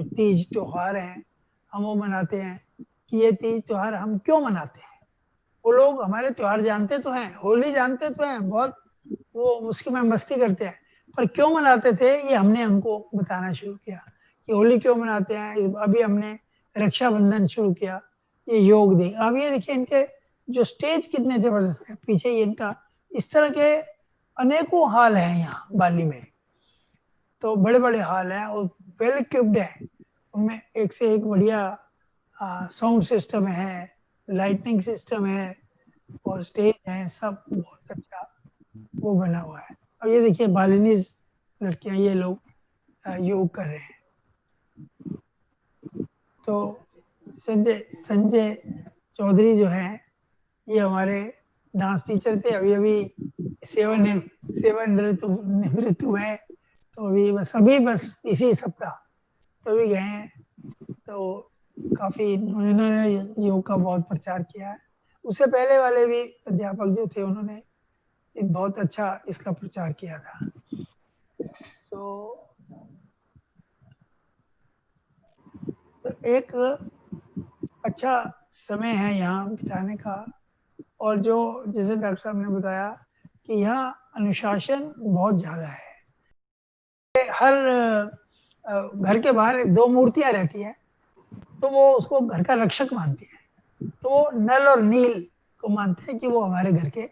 तीज त्योहार हैं हम वो मनाते हैं, कि ये तीज त्योहार हम क्यों मनाते हैं। वो लोग हमारे त्योहार जानते तो हैं, होली जानते तो हैं, बहुत वो उसकी में मस्ती करते हैं, पर क्यों मनाते थे ये हमने उनको बताना शुरू किया कि होली क्यों मनाते हैं। अभी हमने रक्षाबंधन शुरू किया, ये योग दे। अब ये देखिए इनके जो स्टेज कितने जबरदस्त है, पीछे ही इनका इस तरह के अनेकों हाल हैं यहाँ बाली में। तो बड़े बड़े हाल हैं और वेल इक्विप्ड है, उनमें एक से एक बढ़िया साउंड सिस्टम है, लाइटनिंग सिस्टम है और स्टेज है, सब बहुत अच्छा वो बना हुआ है। और ये देखिए बालिनीज लड़कियां, ये लोग योग कर रहे हैं। तो संजय चौधरी जो है ये हमारे डांस टीचर थे, अभी अभी सेवानिवृत्त हुए। तो अभी बस इसी सप्ताह तो भी गए हैं। तो काफी उन्होंने योग का बहुत प्रचार किया है। उससे पहले वाले भी अध्यापक जो थे उन्होंने बहुत अच्छा इसका प्रचार किया था। तो एक अच्छा समय है यहाँ बिताने का। और जो जैसे डॉक्टर साहब ने बताया कि यहाँ अनुशासन बहुत ज्यादा है। हर घर के बाहर 2 मूर्तियां रहती है, तो वो उसको घर का रक्षक मानती है। तो वो नल और नील को मानते हैं कि वो हमारे घर के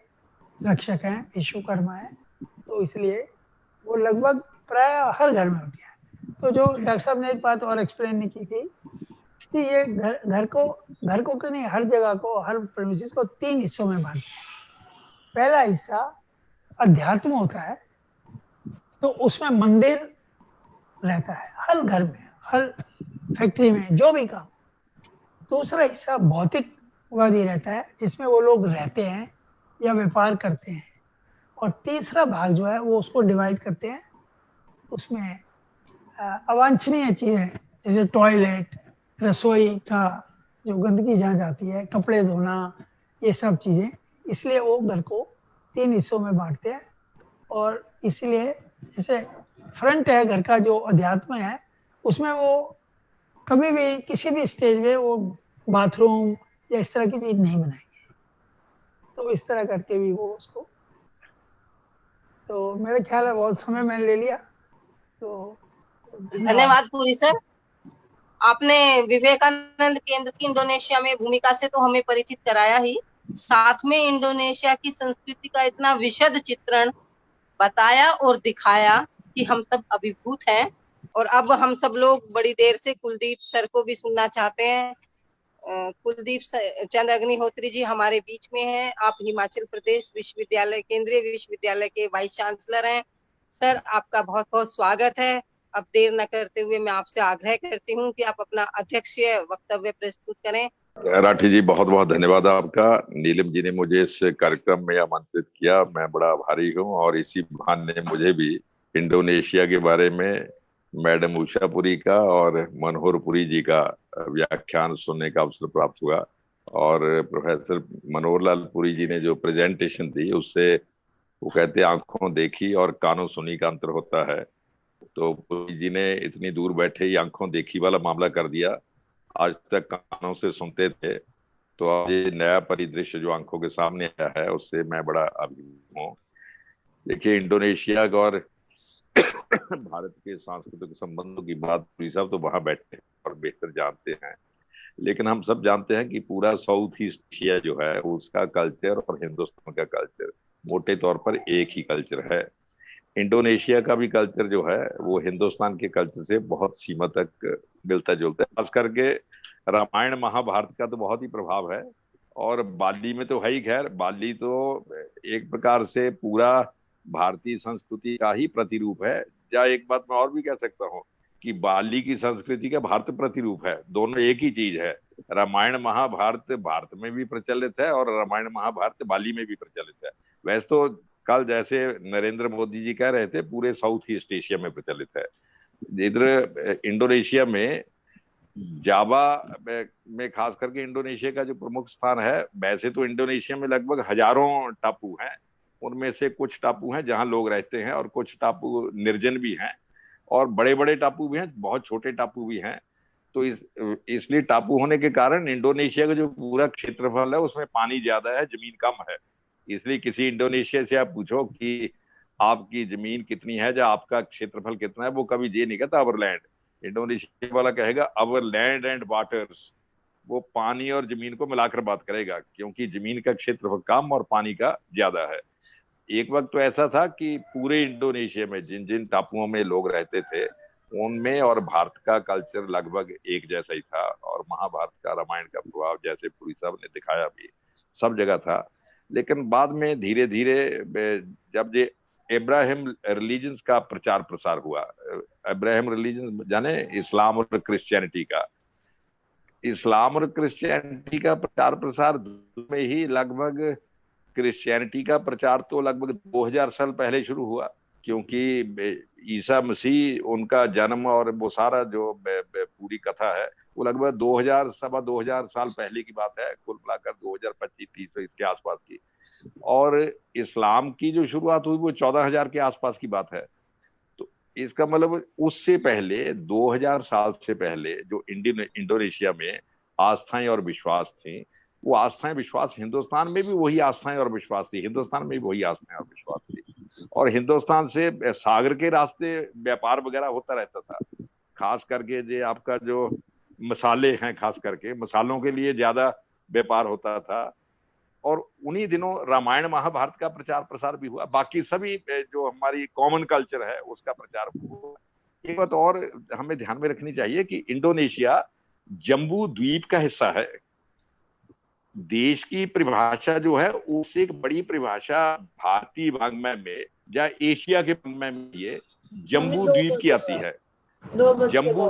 रक्षक हैं, विश्वकर्मा है, तो इसलिए वो लगभग प्राय हर घर में होती है। तो जो डॉक्टर साहब ने एक बात और एक्सप्लेन नहीं की थी कि ये घर को क्यों नहीं, हर जगह को, हर प्रेमिसेस को 3 हिस्सों में बांटते हैं। पहला हिस्सा अध्यात्म होता है, तो उसमें मंदिर रहता है हर घर में, हर फैक्ट्री में, जो भी काम। दूसरा हिस्सा भौतिकवादी रहता है, जिसमें वो लोग रहते हैं या व्यापार करते हैं। और तीसरा भाग जो है वो उसको डिवाइड करते हैं, उसमें अवांछनीय चीजें जैसे टॉयलेट, रसोई का जो गंदगी जहाँ जाती है, कपड़े धोना, ये सब चीजें। इसलिए वो घर को 3 हिस्सों में बांटते हैं। और इसलिए जैसे फ्रंट है घर का, जो अध्यात्म है, उसमें वो कभी भी किसी भी स्टेज में वो बाथरूम या इस तरह की चीज नहीं बनाएंगे। तो इस तरह करके भी वो उसको, तो मेरा ख्याल है बहुत समय मैंने ले लिया, तो धन्यवाद पुरी सर। आपने विवेकानंद केंद्र की इंडोनेशिया में भूमिका से तो हमें परिचित कराया ही, साथ में इंडोनेशिया की संस्कृति का इतना विशद चित्रण बताया और दिखाया कि हम सब अभिभूत हैं। और अब हम सब लोग बड़ी देर से कुलदीप सर को भी सुनना चाहते हैं। कुलदीप चंद अग्निहोत्री जी हमारे बीच में हैं। आप हिमाचल प्रदेश विश्वविद्यालय, केंद्रीय विश्वविद्यालय के वाइस चांसलर हैं। सर, आपका बहुत बहुत स्वागत है। अब देर न करते हुए मैं आपसे आग्रह करती हूँ कि आप अपना अध्यक्षीय वक्तव्य प्रस्तुत करें। राठी जी, बहुत बहुत धन्यवाद आपका। नीलम जी ने मुझे इस कार्यक्रम में आमंत्रित किया, मैं बड़ा आभारी हूँ। और इसी बहाने मुझे भी इंडोनेशिया के बारे में मैडम उषा पुरी का और मनोहर पुरी जी का व्याख्यान सुनने का अवसर प्राप्त हुआ। और प्रोफेसर मनोहर लाल पुरी जी ने जो प्रेजेंटेशन दी, उससे वो कहते आंखों देखी और कानों सुनी का अंतर होता है। तो पुरी जी ने इतनी दूर बैठे ही आंखों देखी वाला मामला कर दिया। आज तक कानों से सुनते थे, तो अब ये नया परिदृश्य जो आंखों के सामने आया है, उससे मैं बड़ा अभिभूत हूँ। देखिए, इंडोनेशिया और भारत के सांस्कृतिक संबंधों की बात पुरी साहब तो वहां बैठे और बेहतर जानते हैं। लेकिन हम सब जानते हैं कि पूरा साउथ ईस्ट एशिया जो है, उसका कल्चर और हिंदुस्तान का कल्चर मोटे तौर पर एक ही कल्चर है। इंडोनेशिया का भी कल्चर जो है वो हिंदुस्तान के कल्चर से बहुत सीमा तक मिलता जुलता है। खास करके रामायण महाभारत का तो बहुत ही प्रभाव है। और बाली में तो है ही, खैर बाली तो एक प्रकार से पूरा भारतीय संस्कृति का ही प्रतिरूप है। या एक बात मैं और भी कह सकता हूँ कि बाली की संस्कृति का भारत प्रतिरूप है। दोनों एक ही चीज है। रामायण महाभारत भारत में भी प्रचलित है और रामायण महाभारत बाली में भी प्रचलित है। वैसे तो कल जैसे नरेंद्र मोदी जी कह रहे थे, पूरे साउथ ईस्ट एशिया में प्रचलित है। इधर इंडोनेशिया में जावा में खास करके इंडोनेशिया का जो प्रमुख स्थान है, वैसे तो इंडोनेशिया में लगभग हजारों टापू हैं। उनमें से कुछ टापू हैं जहां लोग रहते हैं और कुछ टापू निर्जन भी हैं, और बड़े बड़े टापू भी हैं, बहुत छोटे टापू भी हैं। तो इसलिए टापू होने के कारण इंडोनेशिया का जो पूरा क्षेत्रफल है उसमें पानी ज्यादा है, जमीन कम है। इसलिए किसी इंडोनेशिया से आप पूछो कि आपकी जमीन कितनी है या आपका क्षेत्रफल कितना है, वो कभी ये नहीं कहता अवर लैंड। इंडोनेशिया वाला कहेगा अवर लैंड एंड वाटर्स। वो पानी और जमीन को मिलाकर बात करेगा, क्योंकि जमीन का क्षेत्रफल कम और पानी का ज्यादा है। एक वक्त तो ऐसा था कि पूरे इंडोनेशिया में जिन जिन टापुओं में लोग रहते थे, उनमें और भारत का कल्चर लगभग एक जैसा ही था। और महाभारत का, रामायण का प्रभाव, जैसे पुरी साहब ने दिखाया भी, सब जगह था। लेकिन बाद में धीरे धीरे जब ये इब्राहिम रिलीजन्स का प्रचार प्रसार हुआ, इब्राहिम रिलीजन जाने इस्लाम और क्रिश्चियनिटी का, इस्लाम और क्रिश्चियनिटी का प्रचार प्रसार में ही लगभग क्रिश्चियनिटी का प्रचार तो लगभग 2000 साल पहले शुरू हुआ। क्योंकि ईसा मसीह, उनका जन्म और वो सारा जो पूरी कथा है, वो लगभग 2000 साल पहले की बात है। कुल मिलाकर 2025-30 इसके आसपास की। और इस्लाम की जो शुरुआत हुई वो 14,000 के आसपास की बात है। तो इसका मतलब उससे पहले 2000 साल से पहले जो इंडोनेशिया में आस्थाएं और विश्वास थी, वो आस्थाएं विश्वास हिंदुस्तान में भी वही आस्थाएं और विश्वास थी, हिंदुस्तान में भी वही आस्थाएं और विश्वास थी। और हिंदुस्तान से सागर के रास्ते व्यापार वगैरह होता रहता था। खास करके जो आपका जो मसाले हैं, खास करके मसालों के लिए ज्यादा व्यापार होता था। और उन्हीं दिनों रामायण महाभारत का प्रचार प्रसार भी हुआ, बाकी सभी जो हमारी कॉमन कल्चर है उसका प्रचार हुआ। एक बात और हमें ध्यान में रखनी चाहिए कि इंडोनेशिया जम्बू द्वीप का हिस्सा है। देश की परिभाषा जो है उससे एक बड़ी परिभाषा भारतीय वाङ्मय में या एशिया के वाङ्मय में ये जम्बू द्वीप की आती है। जम्बू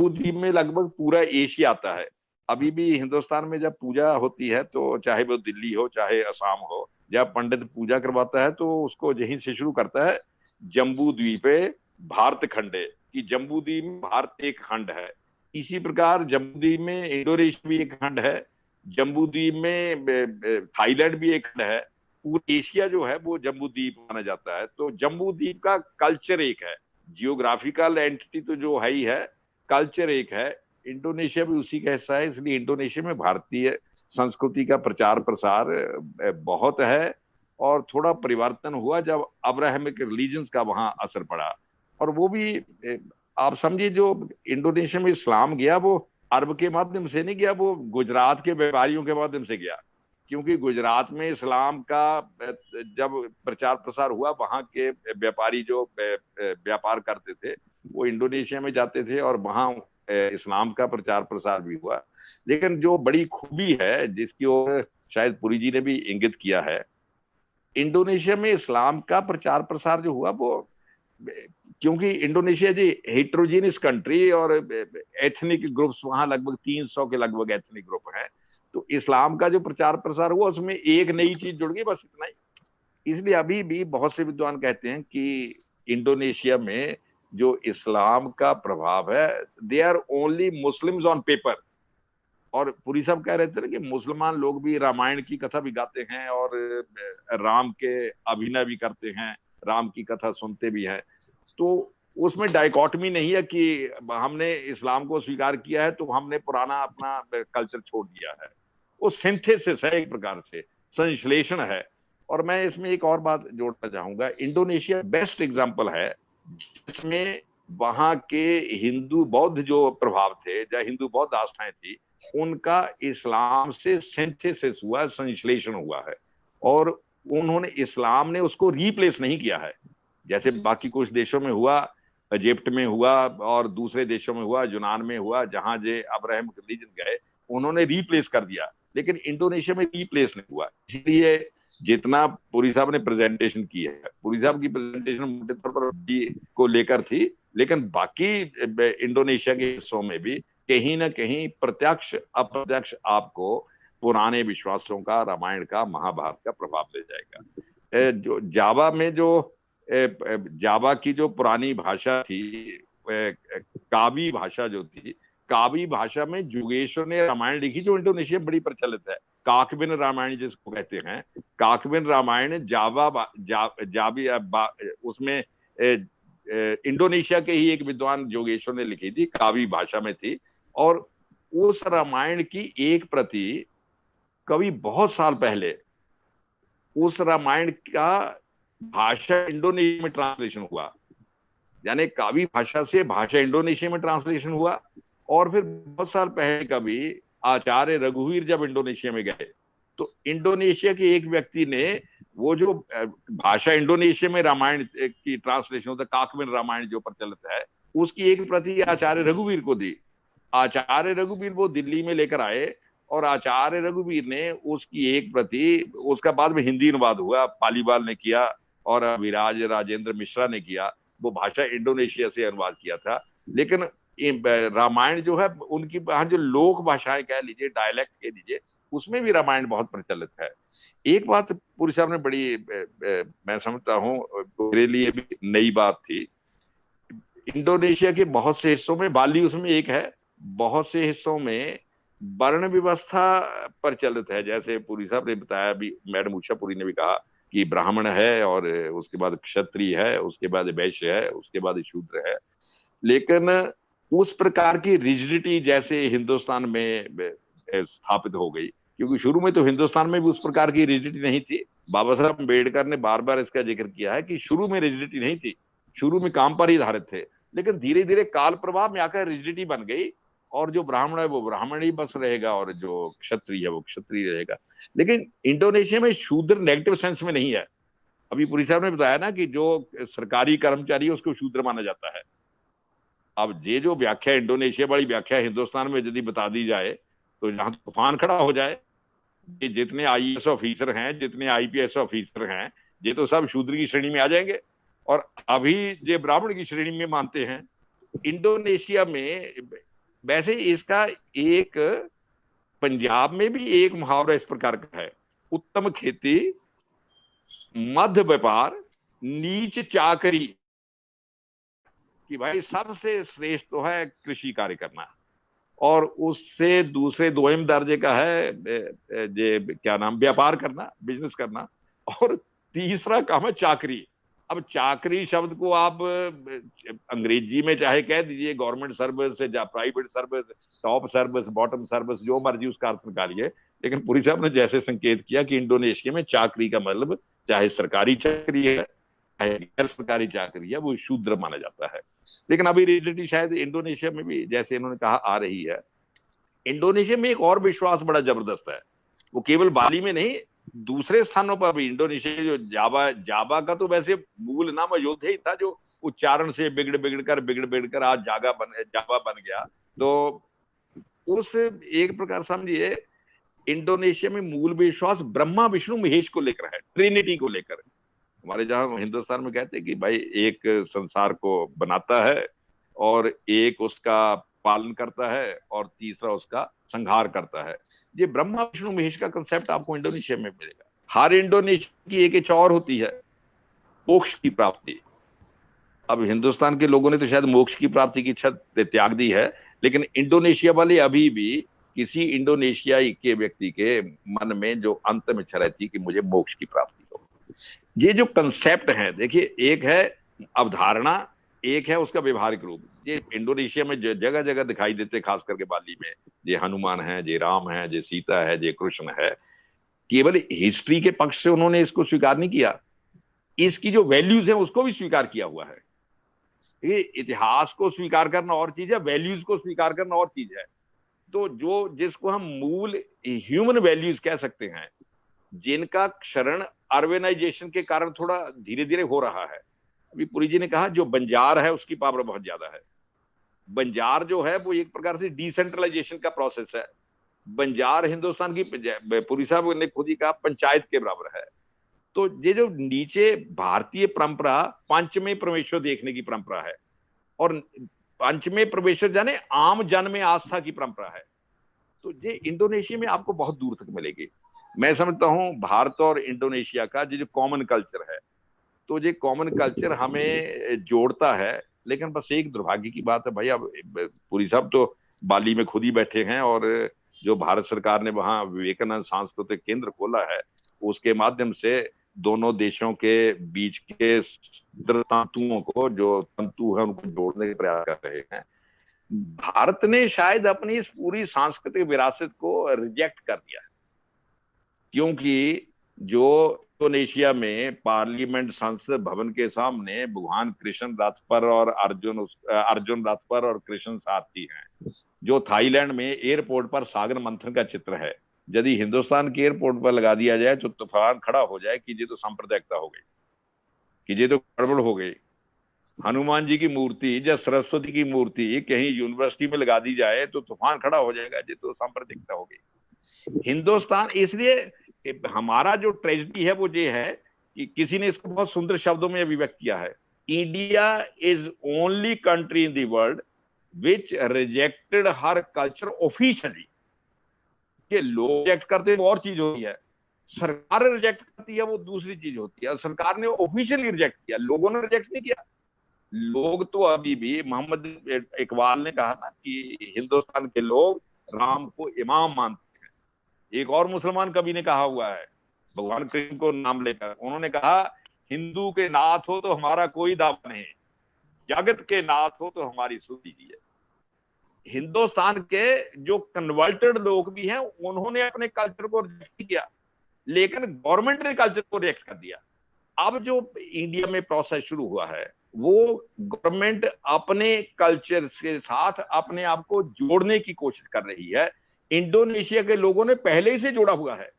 द्वीप में लगभग पूरा एशिया आता है। अभी भी हिंदुस्तान में जब पूजा होती है तो चाहे वो दिल्ली हो चाहे असम हो, जब पंडित पूजा करवाता है तो उसको यहीं से शुरू करता है, जम्बू द्वीपे भारत खंडे, कि जम्बू द्वीप में भारत एक खंड है। इसी प्रकार जम्बू द्वीप में इंडोनेशिया भी एक खंड है, जम्बू द्वीप में थाईलैंड भी एक खंड है। पूरा एशिया जो है वो जम्बू द्वीप माना जाता है। तो जम्बू द्वीप का कल्चर एक है, जियोग्राफिकल एंटिटी तो जो है ही है, कल्चर एक है। इंडोनेशिया भी उसी का हिस्सा है, इसलिए इंडोनेशिया में भारतीय संस्कृति का प्रचार प्रसार बहुत है। और थोड़ा परिवर्तन हुआ जब अब्राहमिक रिलीजन्स का वहां असर पड़ा, और वो भी आप समझिए जो इंडोनेशिया में इस्लाम गया वो अरब के माध्यम से नहीं गया, वो गुजरात के व्यापारियों के माध्यम से गया। क्योंकि गुजरात में इस्लाम का जब प्रचार प्रसार हुआ, वहां के व्यापारी जो व्यापार करते थे वो इंडोनेशिया में जाते थे और वहां इस्लाम का प्रचार प्रसार भी हुआ। लेकिन जो बड़ी खूबी है जिसकी ओर शायद पुरी जी ने भी इंगित किया है, इंडोनेशिया में इस्लाम का प्रचार प्रसार जो हुआ वो, क्योंकि इंडोनेशिया जी हेट्रोजीनियस कंट्री और एथनिक ग्रुप्स वहां लगभग 300 के लगभग एथनिक ग्रुप हैं, तो इस्लाम का जो प्रचार प्रसार हुआ उसमें एक नई चीज जुड़ गई, बस इतना ही। इसलिए अभी भी बहुत से विद्वान कहते हैं कि इंडोनेशिया में जो इस्लाम का प्रभाव है, they are only Muslims on paper. और पुरी साहब कह रहे थे ना कि मुसलमान लोग भी रामायण की कथा भी गाते हैं और राम के अभिनय भी करते हैं, राम की कथा सुनते भी हैं। तो उसमें डाइकोटमी नहीं है कि हमने इस्लाम को स्वीकार किया है तो हमने पुराना अपना कल्चर छोड़ दिया है। वो सिंथेसिस है, एक प्रकार से संश्लेषण है। और मैं इसमें एक और बात जोड़ना चाहूंगा, इंडोनेशिया बेस्ट एग्जाम्पल है जिसमें वहां के हिंदू बौद्ध जो प्रभाव थे या हिंदू बौद्ध आस्थाएं थी, उनका इस्लाम से सिंथेसिस हुआ, संश्लेषण हुआ है। और उन्होंने, इस्लाम ने उसको रिप्लेस नहीं किया है जैसे बाकी कुछ देशों में हुआ, इजिप्ट में हुआ और दूसरे देशों में हुआ, यूनान में हुआ, जहां जे अब्राहम रिलीजन गए उन्होंने रिप्लेस कर दिया। लेकिन इंडोनेशिया में रिप्लेस नहीं हुआ। इसलिए जितना पुरी साहब ने प्रेजेंटेशन की है, पुरी साहब की प्रेजेंटेशन मोटे तौर पर को लेकर थी, लेकिन बाकी इंडोनेशिया के हिस्सों में भी कहीं ना कहीं प्रत्यक्ष अप्रत्यक्ष आपको पुराने विश्वासों का, रामायण का, महाभारत का प्रभाव ले जाएगा। जो जावा में जो जावा की जो पुरानी भाषा थी, कावी भाषा जो थी, कावी भाषा में जुगेश्वर ने रामायण लिखी जो इंडोनेशिया में बड़ी प्रचलित है, काकविन रामायण जिसको कहते हैं। काकविन रामायण उसमें इंडोनेशिया के ही एक विद्वान जोगेश्वर ने लिखी थी, कावी भाषा में थी। और उस रामायण की एक प्रति कवि बहुत साल पहले, उस रामायण का भाषा इंडोनेशिया में ट्रांसलेशन हुआ, यानी कावी भाषा से भाषा इंडोनेशिया में ट्रांसलेशन हुआ। और फिर बहुत साल पहले कभी आचार्य रघुवीर जब इंडोनेशिया में गए तो इंडोनेशिया के एक व्यक्ति ने वो जो भाषा इंडोनेशिया में रामायण की ट्रांसलेशन होता है, काकविन रामायण जो प्रचलित है, उसकी एक प्रति आचार्य रघुवीर को दी। आचार्य रघुवीर वो दिल्ली में लेकर आए और आचार्य रघुवीर ने उसकी एक प्रति, उसका बाद में हिंदी अनुवाद हुआ, पालीवाल ने किया और विराज राजेंद्र मिश्रा ने किया, वो भाषा इंडोनेशिया से अनुवाद किया था। लेकिन रामायण जो है उनकी जो लोक भाषाएं कह लीजिए, डायलेक्ट कह लीजिए, उसमें भी रामायण बहुत प्रचलित है। एक बात पुरी साहब ने बड़ी मैं समझता हूँ मेरे लिए भी नई बात थी, इंडोनेशिया के बहुत से हिस्सों में, बाली उसमें एक है, बहुत से हिस्सों में वर्ण व्यवस्था प्रचलित है। जैसे पुरी साहब ने बताया, भी मैडम उषा पुरी ने भी कहा कि ब्राह्मण है और उसके बाद क्षत्रिय है, उसके बाद वैश्य है, उसके बाद शूद्र है। लेकिन उस प्रकार की रिजिडिटी जैसे हिंदुस्तान में स्थापित हो गई, क्योंकि शुरू में तो हिंदुस्तान में भी उस प्रकार की रिजिडिटी नहीं थी। बाबा साहब अम्बेडकर ने बार बार इसका जिक्र किया है कि शुरू में रिजिडिटी नहीं थी, शुरू में काम पर ही आधारित थे, लेकिन धीरे धीरे काल प्रभाव में आकर रिजिडिटी बन गई और जो ब्राह्मण है वो ब्राह्मण ही बस रहेगा, और जो क्षत्रिय है वो क्षत्रिय रहेगा। लेकिन इंडोनेशिया में शूद्र नेगेटिव सेंस में नहीं है। अभी पुरी साहब ने बताया ना कि जो सरकारी कर्मचारी है उसको शूद्र माना जाता है। अब ये जो व्याख्या इंडोनेशिया वाली व्याख्या हिंदुस्तान में यदि बता दी जाए तो जहां तूफान खड़ा हो जाए। कि जितने आईएएस ऑफिसर हैं, जितने आईपीएस ऑफिसर हैं, ये तो सब शूद्र की श्रेणी में आ जाएंगे, और अभी ये ब्राह्मण की श्रेणी में मानते हैं। इंडोनेशिया में वैसे इसका एक पंजाब में भी एक मुहावरा इस प्रकार का है, उत्तम खेती, मध्य व्यापार, नीच चाकरी। कि भाई सबसे श्रेष्ठ तो है कृषि कार्य करना, और उससे दूसरे दोयम दर्जे का है क्या नाम, व्यापार करना, बिजनेस करना, और तीसरा काम है चाकरी। अब चाकरी शब्द को आप अंग्रेजी में चाहे कह दीजिए गवर्नमेंट सर्विस या private service, top service, bottom service, जो मर्जी उसका अर्थ निकालिए, लेकिन पुरी साहब ने जैसे संकेत किया कि इंडोनेशिया में चाकरी का मतलब चाहे सरकारी चाकरी है चाहे गैर सरकारी चाकरी है, वो शूद्र माना जाता है। लेकिन अभी रियलिटी शायद इंडोनेशिया में भी, जैसे इन्होंने कहा, आ रही है। इंडोनेशिया में एक और विश्वास बड़ा जबरदस्त है, वो केवल बाली में नहीं, दूसरे स्थानों पर भी। इंडोनेशिया जो जावा का तो वैसे मूल नाम अयोध्या ही था, जो उच्चारण से बिगड़ कर आज जावा बन गया। तो उस एक प्रकार समझिए इंडोनेशिया में मूल विश्वास ब्रह्मा विष्णु महेश को लेकर है, ट्रिनिटी को लेकर। हमारे जहां हिंदुस्तान में कहते हैं कि भाई एक संसार को बनाता है और एक उसका पालन करता है और तीसरा उसका संहार करता है। ये ब्रह्मा विष्णु महेश का कंसेप्ट आपको इंडोनेशिया में मिलेगा। हर इंडोनेशिया की एक इच्छा और होती है, मोक्ष की प्राप्ति। अब हिंदुस्तान के लोगों ने तो शायद मोक्ष की प्राप्ति की इच्छा त्याग दी है, लेकिन इंडोनेशिया वाले अभी भी किसी इंडोनेशियाई के व्यक्ति के मन में जो अंतिम इच्छा रहती है कि मुझे मोक्ष की प्राप्ति हो। ये जो कंसेप्ट है, देखिए, एक है अवधारणा, एक है उसका व्यवहारिक रूप। ये इंडोनेशिया में जगह जगह दिखाई देते, खास करके बाली में। ये हनुमान है, ये राम है, ये सीता है, ये कृष्ण है। केवल हिस्ट्री के पक्ष से उन्होंने इसको स्वीकार नहीं किया, इसकी जो वैल्यूज है उसको भी स्वीकार किया हुआ है। ये इतिहास को स्वीकार करना और चीज है, वैल्यूज को स्वीकार करना और चीज है। तो जो जिसको हम मूल ह्यूमन वैल्यूज कह सकते हैं, जिनका क्षरण अर्बनाइजेशन के कारण थोड़ा धीरे धीरे हो रहा है। अभी पुरी जी ने कहा जो बंजार है उसकी पावर बहुत ज्यादा है। बंजार जो है वो एक प्रकार से डिसेंट्रलाइजेशन का प्रोसेस है। बंजार हिंदुस्तान की, पुरी साहब ने खुद ही कहा, पंचायत के बराबर है। तो ये जो नीचे भारतीय परंपरा पंचमें परमेश्वर देखने की परंपरा है, और पंचमें परमेश्वर जाने आम जन में आस्था की परंपरा है। तो ये इंडोनेशिया में आपको बहुत दूर तक मिलेगी। मैं समझता हूं भारत और इंडोनेशिया का जो कॉमन कल्चर है, तो ये कॉमन कल्चर हमें जोड़ता है। लेकिन बस एक दुर्भाग्य की बात है भाई, अब पुरी साहब तो बाली में खुद ही बैठे हैं, और जो भारत सरकार ने वहां विवेकानंद सांस्कृतिक केंद्र खोला है, उसके माध्यम से दोनों देशों के बीच के तंतुओं को, जो तंतु है उनको जोड़ने का प्रयास कर रहे हैं। भारत ने शायद अपनी इस पूरी सांस्कृतिक विरासत को रिजेक्ट कर दिया है, क्योंकि जो इंडोनेशिया में पार्लियामेंट संसद भवन के सामने भगवान कृष्ण रथ पर और अर्जुन रथ पर और कृष्ण सारथी हैं। जो थाईलैंड में एयरपोर्ट पर सागर मंथन का चित्र है, यदि हिंदुस्तान के एयरपोर्ट पर लगा दिया जाए तो तूफान खड़ा हो जाए कि ये तो सांप्रदायिकता हो गई, कि ये तो गड़बड़ हो गई। हनुमान जी की मूर्ति या सरस्वती की मूर्ति कहीं यूनिवर्सिटी में लगा दी जाए तो तूफान खड़ा हो जाएगा, ये तो सांप्रदायिकता हो गई। हिंदुस्तान, इसलिए हमारा जो ट्रेजेडी है वो ये है कि किसी ने इसको बहुत सुंदर शब्दों में अभिव्यक्त किया है, India is only country in the world which rejected her culture officially. कि लोग रिजेक्ट करते हैं वो और चीज होती है, सरकार रिजेक्ट करती है वो दूसरी चीज होती है। सरकार ने ऑफिशियली रिजेक्ट किया, लोगों ने रिजेक्ट नहीं किया। लोग तो अभी भी, मोहम्मद इकबाल ने कहा ना कि हिंदुस्तान के लोग राम को इमाम मानते हैं। एक और मुसलमान कवि ने कहा हुआ है, भगवान कृष्ण को नाम लेकर, उन्होंने कहा, हिंदू के नाथ हो तो हमारा कोई दावा नहीं, जगत के नाथ हो तो हमारी सुध लीजिए। हिंदुस्तान के जो कन्वर्टेड लोग भी हैं उन्होंने अपने कल्चर को रिजेक्ट किया, लेकिन गवर्नमेंट ने कल्चर को रिजेक्ट कर दिया। अब जो इंडिया में प्रोसेस शुरू हुआ है वो गवर्नमेंट अपने कल्चर के साथ अपने आप को जोड़ने की कोशिश कर रही है। इंडोनेशिया के लोगों ने पहले ही से जोड़ा हुआ है,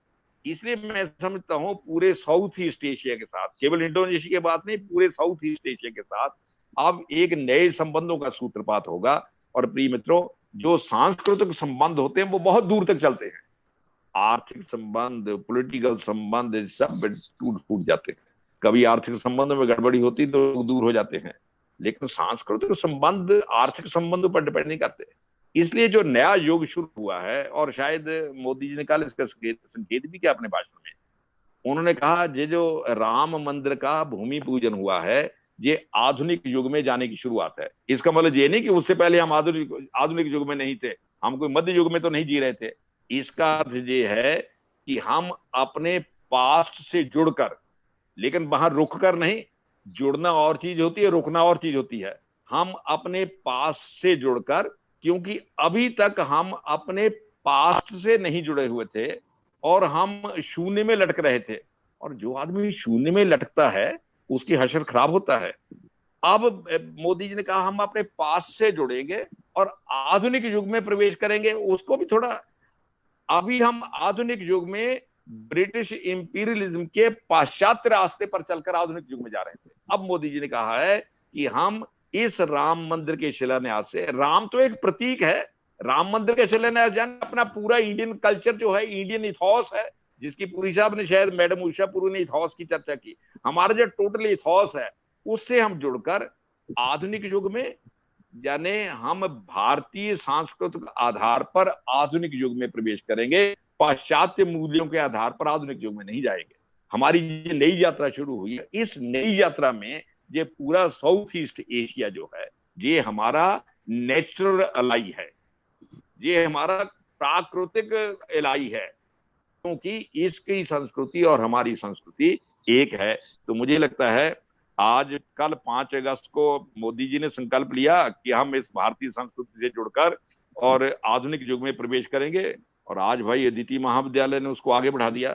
इसलिए मैं समझता हूं पूरे साउथ ईस्ट एशिया के साथ, केवल इंडोनेशिया की बात नहीं, पूरे साउथ ईस्ट एशिया के साथ अब एक नए संबंधों का सूत्रपात होगा। और प्रिय मित्रों, जो सांस्कृतिक संबंध होते हैं वो बहुत दूर तक चलते हैं। आर्थिक संबंध, पॉलिटिकल संबंध सब टूट फूट जाते हैं। कभी आर्थिक संबंधों में गड़बड़ी होती तो लोग दूर हो जाते हैं, लेकिन सांस्कृतिक संबंध आर्थिक संबंधों पर डिपेंड नहीं करते। इसलिए जो नया युग शुरू हुआ है, और शायद मोदी जी ने कल इसका संकेत भी किया अपने भाषण में, उन्होंने कहा ये जो राम मंदिर का भूमि पूजन हुआ है ये आधुनिक युग में जाने की शुरुआत है। इसका मतलब ये नहीं कि उससे पहले हम आधुनिक युग में नहीं थे, हम कोई मध्य युग में तो नहीं जी रहे थे। इसका अर्थ ये है कि हम अपने पास्ट से जुड़कर, लेकिन वहां रुक कर नहीं, जुड़ना और चीज होती है, रुकना और चीज होती है। हम अपने पास्ट से जुड़कर, क्योंकि अभी तक हम अपने पास्ट से नहीं जुड़े हुए थे और हम शून्य में लटक रहे थे, और जो आदमी शून्य में लटकता है उसकी हशर खराब होता है। अब मोदी जी ने कहा हम अपने पास्ट से जुड़ेंगे और आधुनिक युग में प्रवेश करेंगे। उसको भी थोड़ा, अभी हम आधुनिक युग में ब्रिटिश इंपीरियलिज्म के पाश्चात्य रास्ते पर चलकर आधुनिक युग में जा रहे थे। अब मोदी जी ने कहा है कि हम इस राम मंदिर के शिलान्यास से, राम तो एक प्रतीक है, राम मंदिर के शिलान्यास जाने अपना पूरा इंडियन कल्चर जो है, इंडियन इथॉस है, जिसकी पुरी साहब ने, शायद मैडम उषा पुरी ने इथॉस की चर्चा की, हमारा जो टोटल इथॉस है उससे हम जुड़कर आधुनिक युग में, यानी हम भारतीय सांस्कृतिक आधार पर आधुनिक युग में प्रवेश करेंगे, पाश्चात्य मूल्यों के आधार पर आधुनिक युग में नहीं जाएंगे। हमारी ये नई यात्रा शुरू हुई है। इस नई यात्रा में ये पूरा साउथ ईस्ट एशिया जो है ये हमारा नेचुरल अलाई है, ये हमारा प्राकृतिक एलाई है, क्योंकि इसकी संस्कृति और हमारी संस्कृति एक है। तो मुझे लगता है आज कल 5 अगस्त को मोदी जी ने संकल्प लिया कि हम इस भारतीय संस्कृति से जुड़कर और आधुनिक युग में प्रवेश करेंगे, और आज भाई अदिति महाविद्यालय ने उसको आगे बढ़ा दिया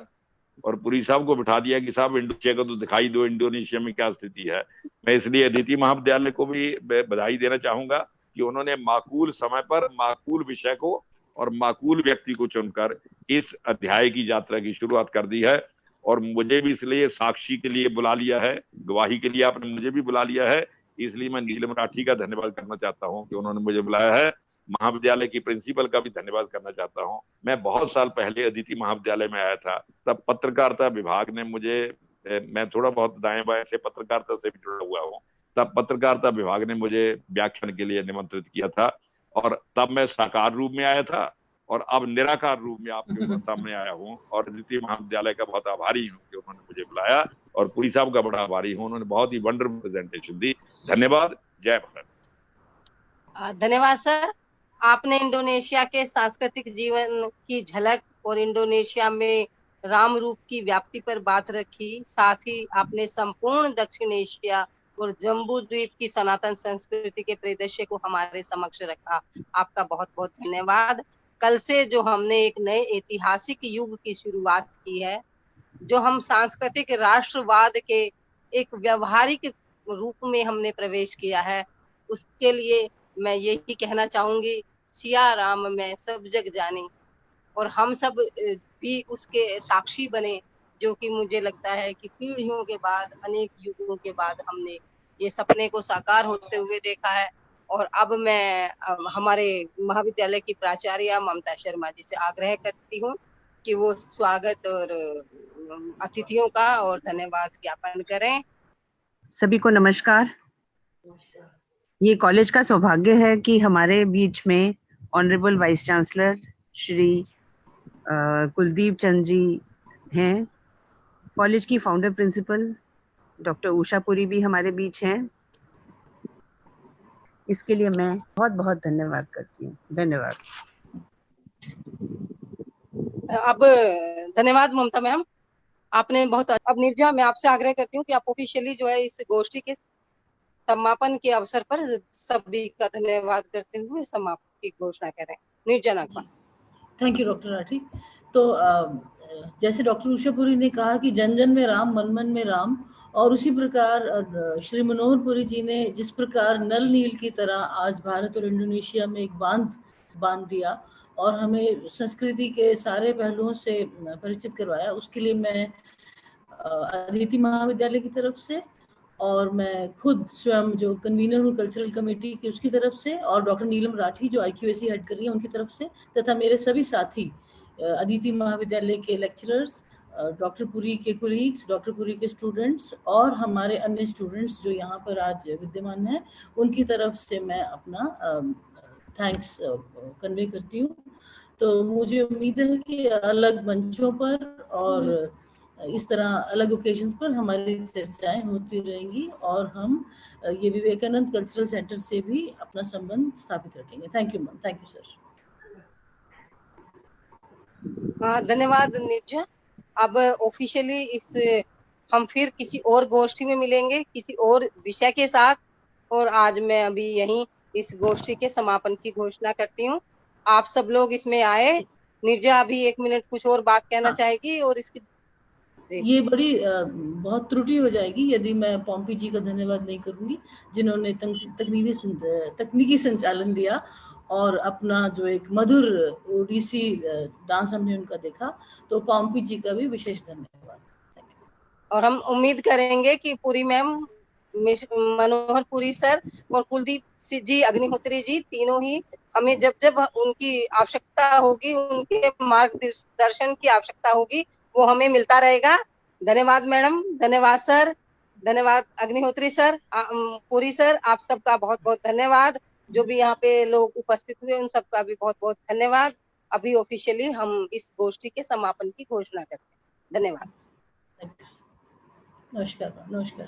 और पुरी साहब को बिठा दिया कि साहब इंडोनेशिया को तो दिखाई दो, इंडोनेशिया में क्या स्थिति है। मैं इसलिए अदिति महाविद्यालय को भी बधाई देना चाहूंगा कि उन्होंने माकूल समय पर माकूल विषय को और माकूल व्यक्ति को चुनकर इस अध्याय की यात्रा की शुरुआत कर दी है। और मुझे भी इसलिए साक्षी के लिए बुला लिया है, गवाही के लिए आपने मुझे भी बुला लिया है, इसलिए मैं नीलम राठी का धन्यवाद करना चाहता हूं कि उन्होंने मुझे बुलाया है। महाविद्यालय की प्रिंसिपल का भी धन्यवाद करना चाहता हूं। मैं बहुत साल पहले अदिति महाविद्यालय में आया था, तब पत्रकारिता विभाग ने मुझे, मैं थोड़ा बहुत दाएं बाएं से पत्रकारिता से भी जुड़ा हुआ हूँ, तब पत्रकारिता विभाग ने मुझे व्याख्यान के लिए निमंत्रित किया था, और तब मैं साकार रूप में आया था और अब निराकार रूप में आपके सामने आया हूँ। और अदिति महाविद्यालय का बहुत आभारी हूँ कि उन्होंने मुझे बुलाया, और पुरी साहब का बड़ा आभारी हूँ, उन्होंने बहुत ही वंडरफुल प्रेजेंटेशन दी। धन्यवाद। जय भारत। धन्यवाद सर। आपने इंडोनेशिया के सांस्कृतिक जीवन की झलक और इंडोनेशिया में राम रूप की व्याप्ति पर बात रखी, साथ ही आपने संपूर्ण दक्षिण एशिया और जम्बू द्वीप की सनातन संस्कृति के परिदृश्य को हमारे समक्ष रखा। आपका बहुत बहुत धन्यवाद। कल से जो हमने एक नए ऐतिहासिक युग की शुरुआत की है, जो हम सांस्कृतिक राष्ट्रवाद के एक व्यवहारिक रूप में हमने प्रवेश किया है, उसके लिए मैं यही कहना चाहूंगी, सिया राम मैं सब जग जानी, और हम सब भी उसके साक्षी बने, जो कि मुझे लगता है कि पीढ़ियों के बाद, अनेक युगों के बाद हमने ये सपने को साकार होते हुए देखा है। और अब मैं हमारे महाविद्यालय की प्राचार्य ममता शर्मा जी से आग्रह करती हूँ कि वो स्वागत और अतिथियों का और धन्यवाद ज्ञापन करें। सभी को नमस्कार। ये कॉलेज का सौभाग्य है कि हमारे बीच में honourable vice chancellor Shri Kuldeep Chand ji हैं। कॉलेज की founder principal doctor Usha Puri भी हमारे बीच हैं। इसके लिए मैं बहुत बहुत धन्यवाद करती हूँ। धन्यवाद। अब धन्यवाद ममता मैम, आपने बहुत। अब निर्जा, मैं आपसे आग्रह करती हूँ कि आप ऑफिशियली जो है इस गोष्ठी के समापन के अवसर पर सभी का धन्यवाद करते हुए समाप्ति की घोषणा करें। Nirja Nagpal. Thank you doctor Rathi. तो जैसे डॉक्टर उषा पुरी ने कहा कि जन जन में राम, मन मन में राम, और उसी प्रकार श्री मनोहर पुरी जी ने जिस प्रकार नल नील की तरह आज भारत और इंडोनेशिया में एक बांध दिया और हमें संस्कृति के सारे पहलुओं से परिचित करवाया, उसके लिए मैं अदिति महाविद्यालय की तरफ से और मैं खुद स्वयं जो कन्वीनर हूँ कल्चरल कमेटी की उसकी तरफ से, और डॉक्टर नीलम राठी जो IQAC हेड कर रही है उनकी तरफ से, तथा मेरे सभी साथी अदिति महाविद्यालय के लेक्चरर्स, डॉक्टर पुरी के कोलीग्स, डॉक्टर पुरी के स्टूडेंट्स और हमारे अन्य स्टूडेंट्स जो यहाँ पर आज विद्यमान हैं, उनकी तरफ से मैं अपना थैंक्स कन्वे करती हूँ। तो मुझे उम्मीद है कि अलग मंचों पर और इस तरह अलग ओकेजन्स पर हमारी चर्चाएं होती रहेंगी और हम ये विवेकानंद कल्चरल सेंटर से भी अपना संबंध स्थापित रखेंगे। Thank you ma'am. Thank you sir. धन्यवाद निर्जा। अब ऑफिशियली हम फिर किसी और गोष्ठी में मिलेंगे किसी और विषय के साथ, और आज मैं अभी यहीं इस गोष्ठी के समापन की घोषणा करती हूँ। आप सब लोग इसमें आए। निर्जा अभी 1 मिनट कुछ और बात कहना चाहेगी और इसकी ये बड़ी बहुत त्रुटि हो जाएगी यदि मैं पॉम्पी जी का धन्यवाद नहीं करूंगी जिन्होंने तकनीकी संचालन दिया और अपना जो एक मधुर ओडिसी डांस हमने उनका देखा, तो पॉम्पी जी का भी विशेष धन्यवाद। और हम उम्मीद करेंगे कि पुरी मैम, मनोहर पुरी सर और कुलदीप जी अग्निहोत्री जी तीनों ही हमें जब जब उनकी आवश्यकता होगी, उनके मार्गदर्शन की आवश्यकता होगी, वो हमें मिलता रहेगा। धन्यवाद मैडम, धन्यवाद सर, धन्यवाद अग्निहोत्री सर, पुरी सर, आप सबका बहुत बहुत धन्यवाद। जो भी यहाँ पे लोग उपस्थित हुए उन सबका भी बहुत बहुत धन्यवाद। अभी ऑफिशियली हम इस गोष्ठी के समापन की घोषणा करते हैं। धन्यवाद। नमस्कार। नमस्कार।